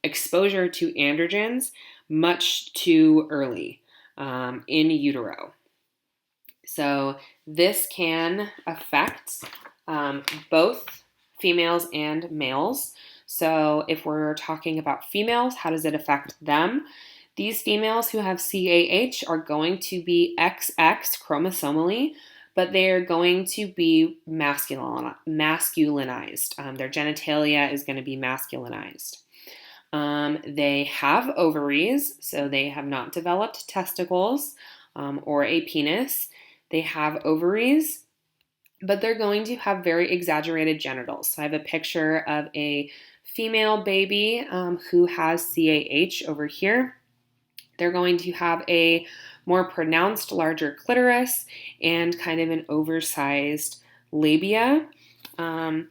S1: exposure to androgens much too early in utero. So this can affect both females and males. So if we're talking about females, how does it affect them? These females who have CAH are going to be XX chromosomally, but they are going to be masculinized. Their genitalia is going to be masculinized. They have ovaries, so they have not developed testicles or a penis. They have ovaries, but they're going to have very exaggerated genitals. So I have a picture of a female baby who has CAH over here. They're going to have a more pronounced, larger clitoris and kind of an oversized labia. The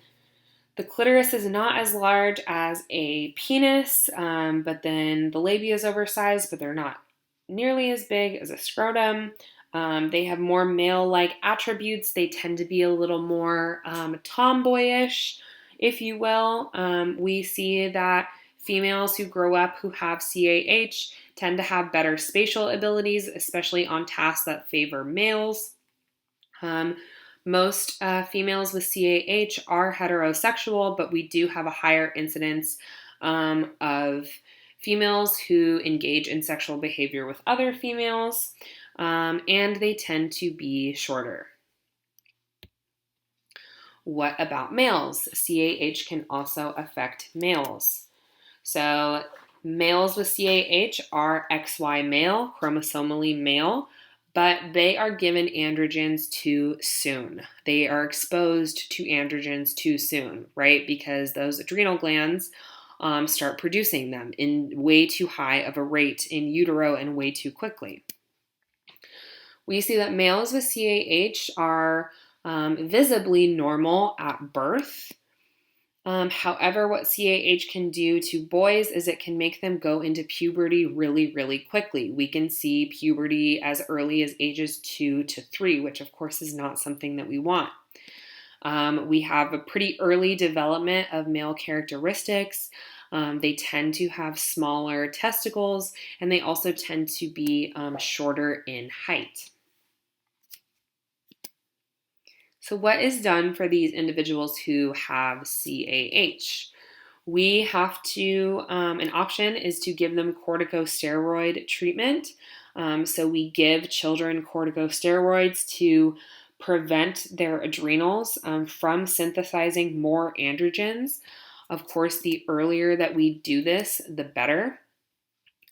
S1: clitoris is not as large as a penis, but then the labia is oversized, but they're not nearly as big as a scrotum. They have more male-like attributes. They tend to be a little more tomboyish, if you will. We see that females who grow up who have CAH tend to have better spatial abilities, especially on tasks that favor males. Most females with CAH are heterosexual, but we do have a higher incidence of females who engage in sexual behavior with other females, and they tend to be shorter. What about males? CAH can also affect males. So males with CAH are XY male, chromosomally male, but they are given androgens too soon. They are exposed to androgens too soon, right? Because those adrenal glands start producing them in way too high of a rate in utero and way too quickly. We see that males with CAH are visibly normal at birth. However, what CAH can do to boys is it can make them go into puberty really, really quickly. We can see puberty as early as ages 2 to 3, which of course is not something that we want. We have a pretty early development of male characteristics. They tend to have smaller testicles, and they also tend to be shorter in height. So what is done for these individuals who have CAH? We have to, an option is to give them corticosteroid treatment. So we give children corticosteroids to prevent their adrenals from synthesizing more androgens. Of course, the earlier that we do this, the better.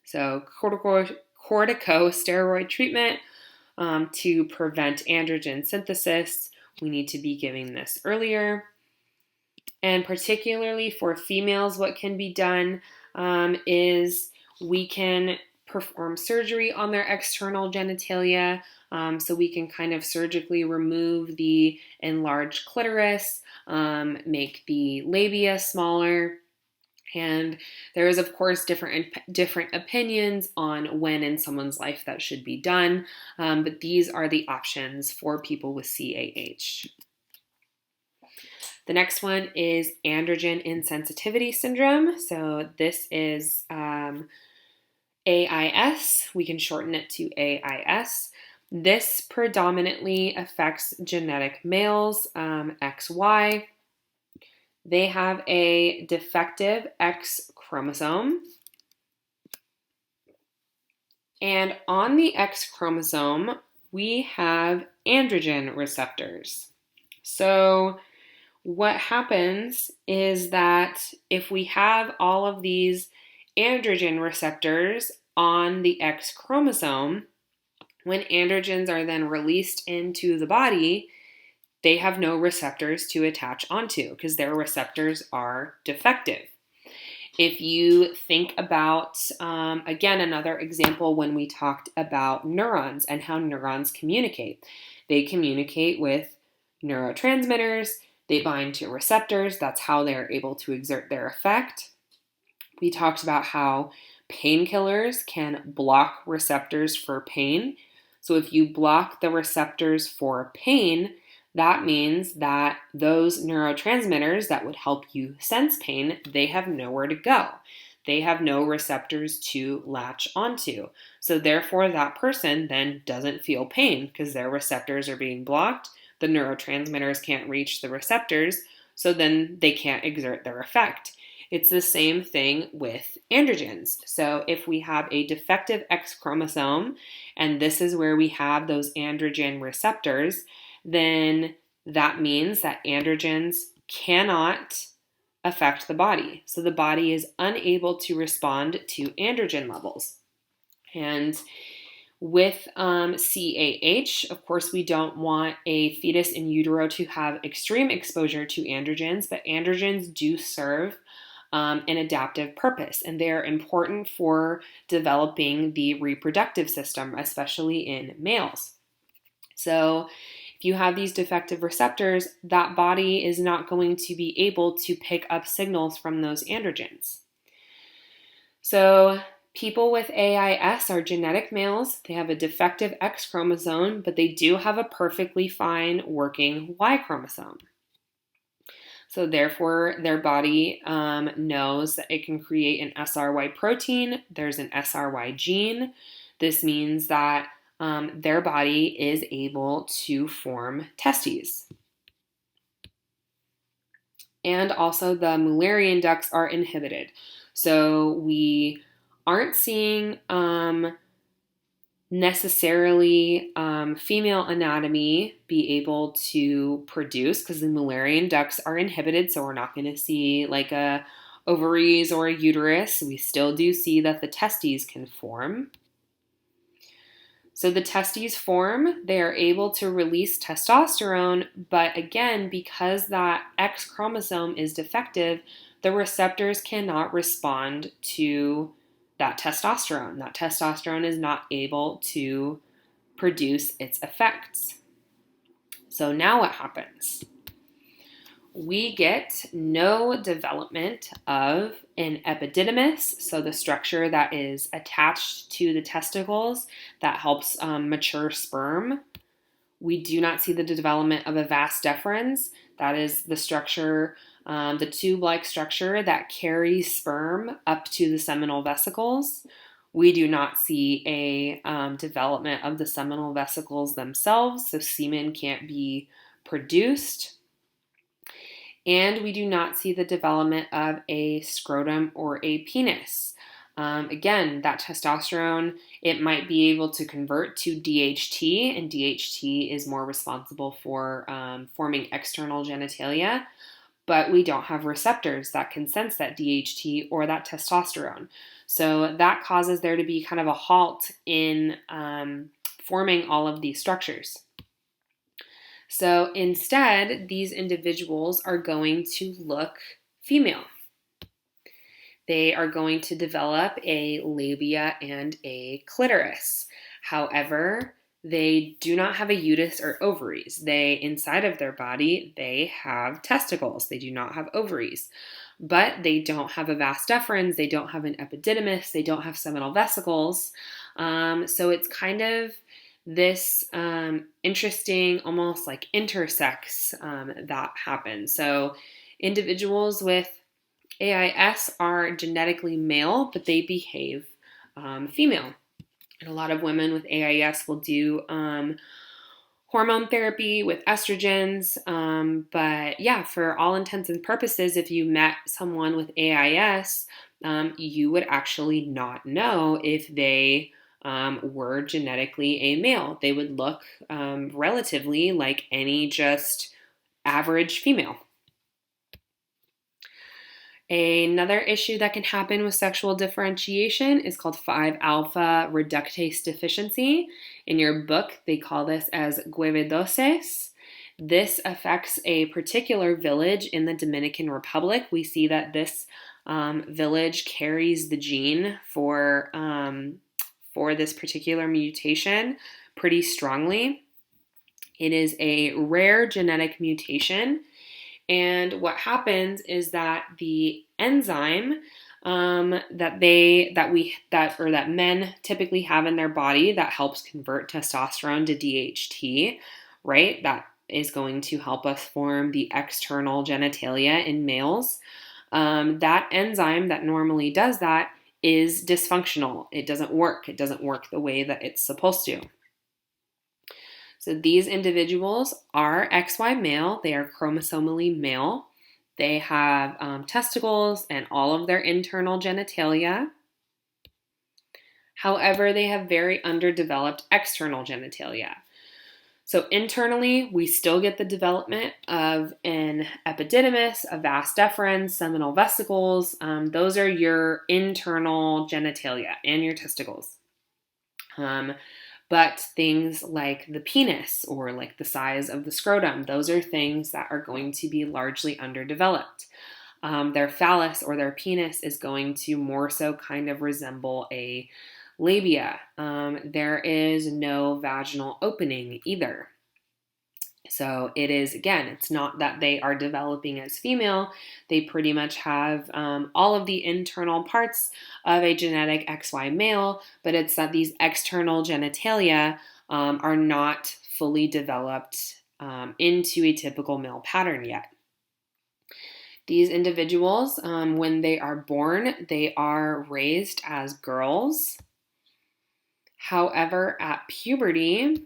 S1: So corticosteroid treatment to prevent androgen synthesis. We need to be giving this earlier. And particularly for females, what can be done is we can perform surgery on their external genitalia. So we can kind of surgically remove the enlarged clitoris, make the labia smaller. And there is, of course, different opinions on when in someone's life that should be done, but these are the options for people with CAH. The next one is androgen insensitivity syndrome. So this is AIS. We can shorten it to AIS. This predominantly affects genetic males, XY. They have a defective X chromosome. And on the X chromosome, we have androgen receptors. So what happens is that if we have all of these androgen receptors on the X chromosome, when androgens are then released into the body, they have no receptors to attach onto because their receptors are defective. If you think about, again, another example when we talked about neurons and how neurons communicate. They communicate with neurotransmitters, they bind to receptors, that's how they're able to exert their effect. We talked about how painkillers can block receptors for pain. So if you block the receptors for pain, that means that those neurotransmitters that would help you sense pain, they have nowhere to go. They have no receptors to latch onto. So therefore, that person then doesn't feel pain because their receptors are being blocked. The neurotransmitters can't reach the receptors, so then they can't exert their effect. It's the same thing with androgens. So if we have a defective X chromosome, and this is where we have those androgen receptors, then that means that androgens cannot affect the body. So the body is unable to respond to androgen levels. And with CAH, of course, we don't want a fetus in utero to have extreme exposure to androgens, but androgens do serve an adaptive purpose, and they're important for developing the reproductive system, especially in males. So if you have these defective receptors, that body is not going to be able to pick up signals from those androgens. So people with AIS are genetic males. They have a defective X chromosome, but they do have a perfectly fine working Y chromosome. So therefore, their body knows that it can create an SRY protein. There's an SRY gene. This means that their body is able to form testes. And also the Mullerian ducts are inhibited. So we aren't seeing necessarily female anatomy be able to produce because the Mullerian ducts are inhibited, so we're not going to see like a ovaries or a uterus. We still do see that the testes can form. So the testes form, they are able to release testosterone, but again, because that X chromosome is defective, the receptors cannot respond to that testosterone. That testosterone is not able to produce its effects. So now what happens? we get no development of an epididymis, so the structure that is attached to the testicles that helps mature sperm. We do not see the development of a vas deferens, that is the structure, the tube-like structure that carries sperm up to the seminal vesicles. We do not see a development of the seminal vesicles themselves, so semen can't be produced. And we do not see the development of a scrotum or a penis. Again, that testosterone, it might be able to convert to DHT, and DHT is more responsible for forming external genitalia, but we don't have receptors that can sense that DHT or that testosterone. So that causes there to be kind of a halt in forming all of these structures. So instead, these individuals are going to look female. They are going to develop a labia and a clitoris. However, they do not have a uterus or ovaries. Inside of their body, they have testicles. They do not have ovaries. But they don't have a vas deferens. They don't have an epididymis. They don't have seminal vesicles. So it's kind of this interesting, almost like intersex that happens. So individuals with AIS are genetically male, but they behave female. And a lot of women with AIS will do hormone therapy with estrogens. But yeah, for all intents and purposes, if you met someone with AIS, you would actually not know if they were genetically a male. They would look relatively like any just average female. Another issue that can happen with sexual differentiation is called 5-alpha reductase deficiency. In your book, they call this as guevedoses. This affects a particular village in the Dominican Republic. We see that this village carries the gene for this particular mutation pretty strongly. It is a rare genetic mutation. And what happens is that the enzyme that men typically have in their body that helps convert testosterone to DHT, right? That is going to help us form the external genitalia in males. That enzyme that normally does that is dysfunctional. It doesn't work. It doesn't work the way that it's supposed to. So these individuals are XY male. They are chromosomally male. They have testicles and all of their internal genitalia. However, they have very underdeveloped external genitalia. So internally, we still get the development of an epididymis, a vas deferens, seminal vesicles. Those are your internal genitalia and your testicles. But things like the penis or like the size of the scrotum, those are things that are going to be largely underdeveloped. Their phallus or their penis is going to more so kind of resemble a labia. There is no vaginal opening either. So it is, again, it's not that they are developing as female. They pretty much have all of the internal parts of a genetic XY male, but it's that these external genitalia are not fully developed into a typical male pattern yet. These individuals, when they are born, they are raised as girls. However, at puberty,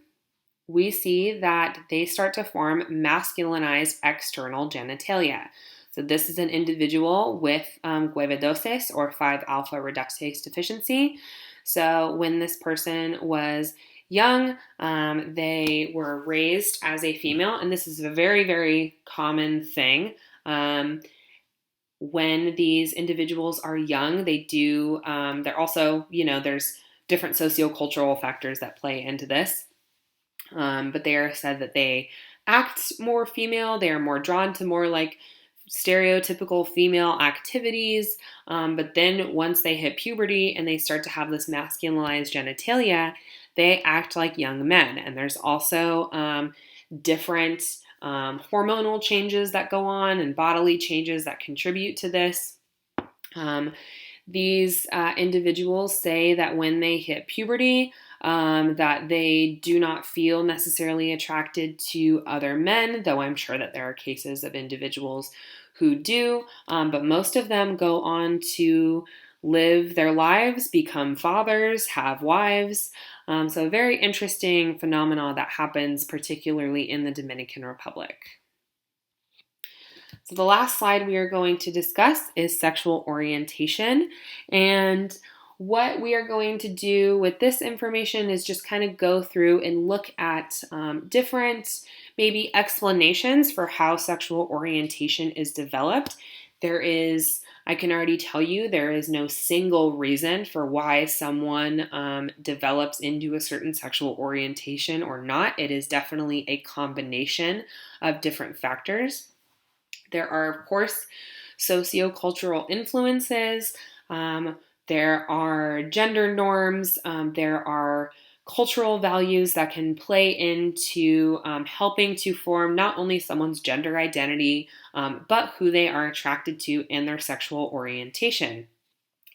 S1: we see that they start to form masculinized external genitalia. So this is an individual with guevedoses or 5-alpha reductase deficiency. So when this person was young, they were raised as a female, and this is a very, very common thing. When these individuals are young, they're also, there's different sociocultural factors that play into this. But they are said that they act more female. They are more drawn to more like stereotypical female activities. But then once they hit puberty and they start to have this masculinized genitalia, they act like young men. And there's also different hormonal changes that go on and bodily changes that contribute to this. These individuals say that when they hit puberty, that they do not feel necessarily attracted to other men, though I'm sure that there are cases of individuals who do, but most of them go on to live their lives, become fathers, have wives. So a very interesting phenomenon that happens particularly in the Dominican Republic. So the last slide we are going to discuss is sexual orientation. And what we are going to do with this information is just kind of go through and look at different maybe explanations for how sexual orientation is developed. I can already tell you, there is no single reason for why someone develops into a certain sexual orientation or not. It is definitely a combination of different factors. There are, of course, sociocultural influences. There are gender norms. There are cultural values that can play into helping to form not only someone's gender identity, but who they are attracted to and their sexual orientation.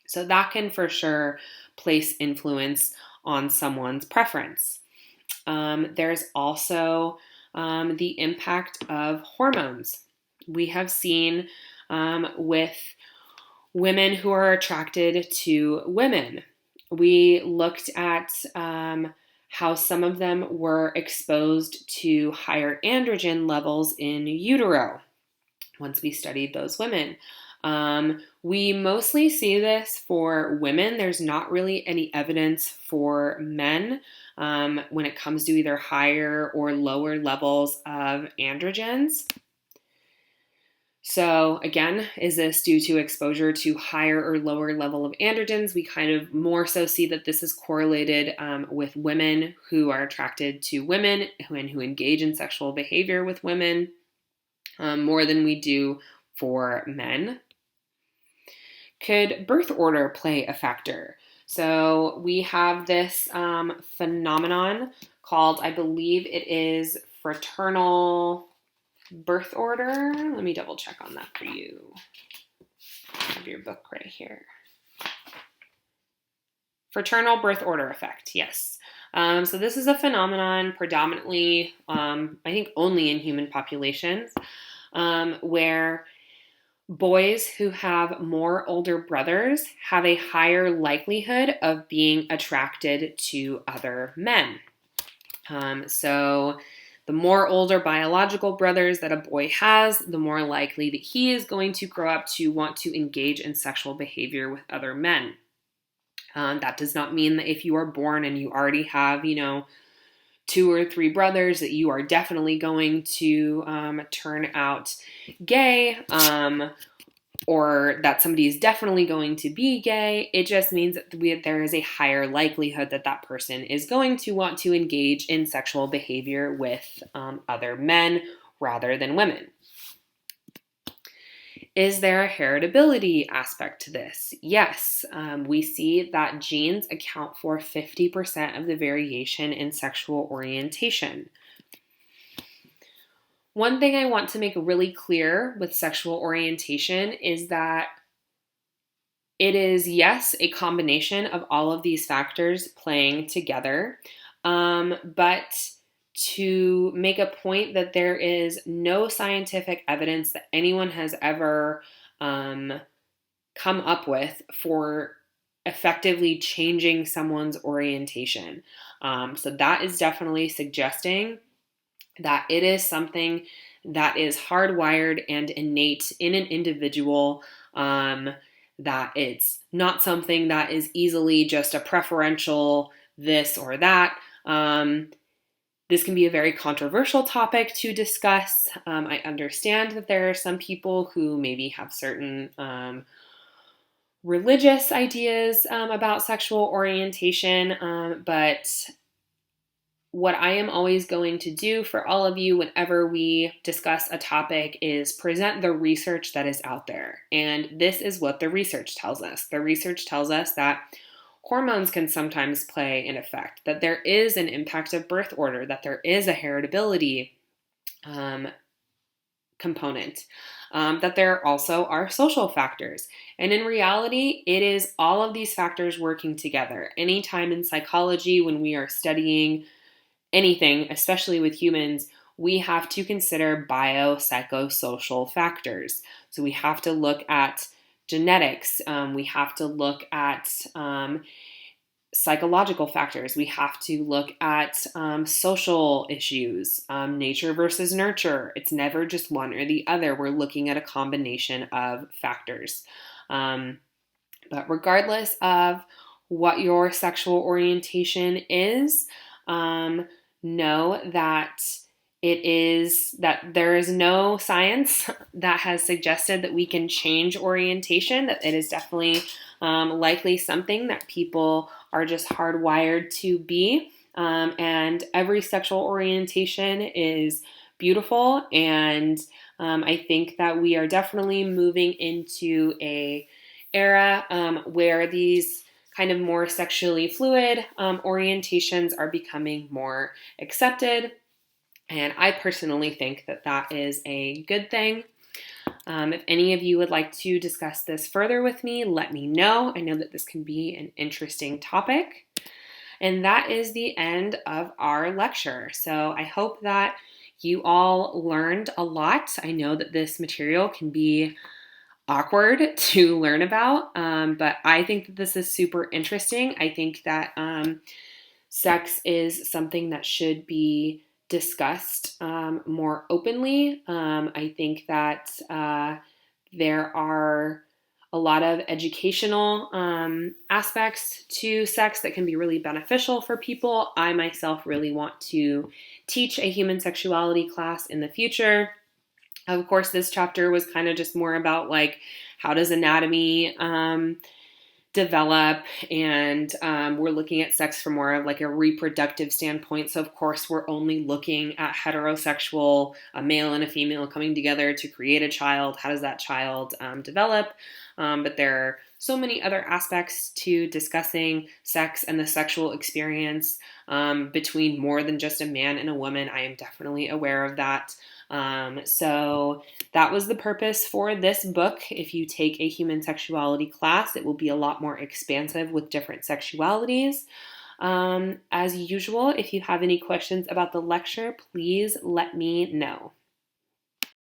S1: So that can for sure place influence on someone's preference. There's also the impact of hormones. We have seen with women who are attracted to women. We looked at how some of them were exposed to higher androgen levels in utero once we studied those women. We mostly see this for women. There's not really any evidence for men when it comes to either higher or lower levels of androgens. So again, is this due to exposure to higher or lower level of androgens? We kind of more so see that this is correlated with women who are attracted to women and who engage in sexual behavior with women more than we do for men. Could birth order play a factor? So we have this phenomenon called, I believe it is fraternal birth order. Let me double check on that for you. I have your book right here. Fraternal birth order effect, yes. So this is a phenomenon predominantly, I think only in human populations, where boys who have more older brothers have a higher likelihood of being attracted to other men. So the more older biological brothers that a boy has, the more likely that he is going to grow up to want to engage in sexual behavior with other men. That does not mean that if you are born and you already have, 2 or 3 brothers, that you are definitely going to turn out gay, or that somebody is definitely going to be gay. It just means that there is a higher likelihood that that person is going to want to engage in sexual behavior with other men rather than women. Is there a heritability aspect to this? Yes, we see that genes account for 50% of the variation in sexual orientation. One thing I want to make really clear with sexual orientation is that it is, yes, a combination of all of these factors playing together, but to make a point that there is no scientific evidence that anyone has ever come up with for effectively changing someone's orientation. So that is definitely suggesting that it is something that is hardwired and innate in an individual, that it's not something that is easily just a preferential this or that. This can be a very controversial topic to discuss. I understand that there are some people who maybe have certain religious ideas about sexual orientation, but what I am always going to do for all of you whenever we discuss a topic is present the research that is out there. And this is what the research tells us. The research tells us that hormones can sometimes play an effect, that there is an impact of birth order, that there is a heritability component. That there also are social factors. And in reality, it is all of these factors working together. Anytime in psychology, when we are studying anything, especially with humans, we have to consider biopsychosocial factors. So we have to look at genetics, we have to look at psychological factors. We have to look at social issues, nature versus nurture. It's never just one or the other. We're looking at a combination of factors. But regardless of what your sexual orientation is, know that there is no science that has suggested that we can change orientation, that it is definitely likely something that people are just hardwired to be. And every sexual orientation is beautiful. And I think that we are definitely moving into a era where these kind of more sexually fluid orientations are becoming more accepted. And I personally think that that is a good thing. If any of you would like to discuss this further with me, let me know. I know that this can be an interesting topic. And that is the end of our lecture. So I hope that you all learned a lot. I know that this material can be awkward to learn about, but I think that this is super interesting. I think that sex is something that should be discussed more openly. I think that there are a lot of educational aspects to sex that can be really beneficial for people. I myself really want to teach a human sexuality class in the future. Of course, this chapter was kind of just more about like, how does anatomy develop, and we're looking at sex from more of like a reproductive standpoint. So of course we're only looking at heterosexual, a male and a female coming together to create a child. How does that child develop? But there are so many other aspects to discussing sex and the sexual experience between more than just a man and a woman. I am definitely aware of that. So that was the purpose for this book. If you take a human sexuality class, it will be a lot more expansive with different sexualities. As usual, if you have any questions about the lecture, please let me know.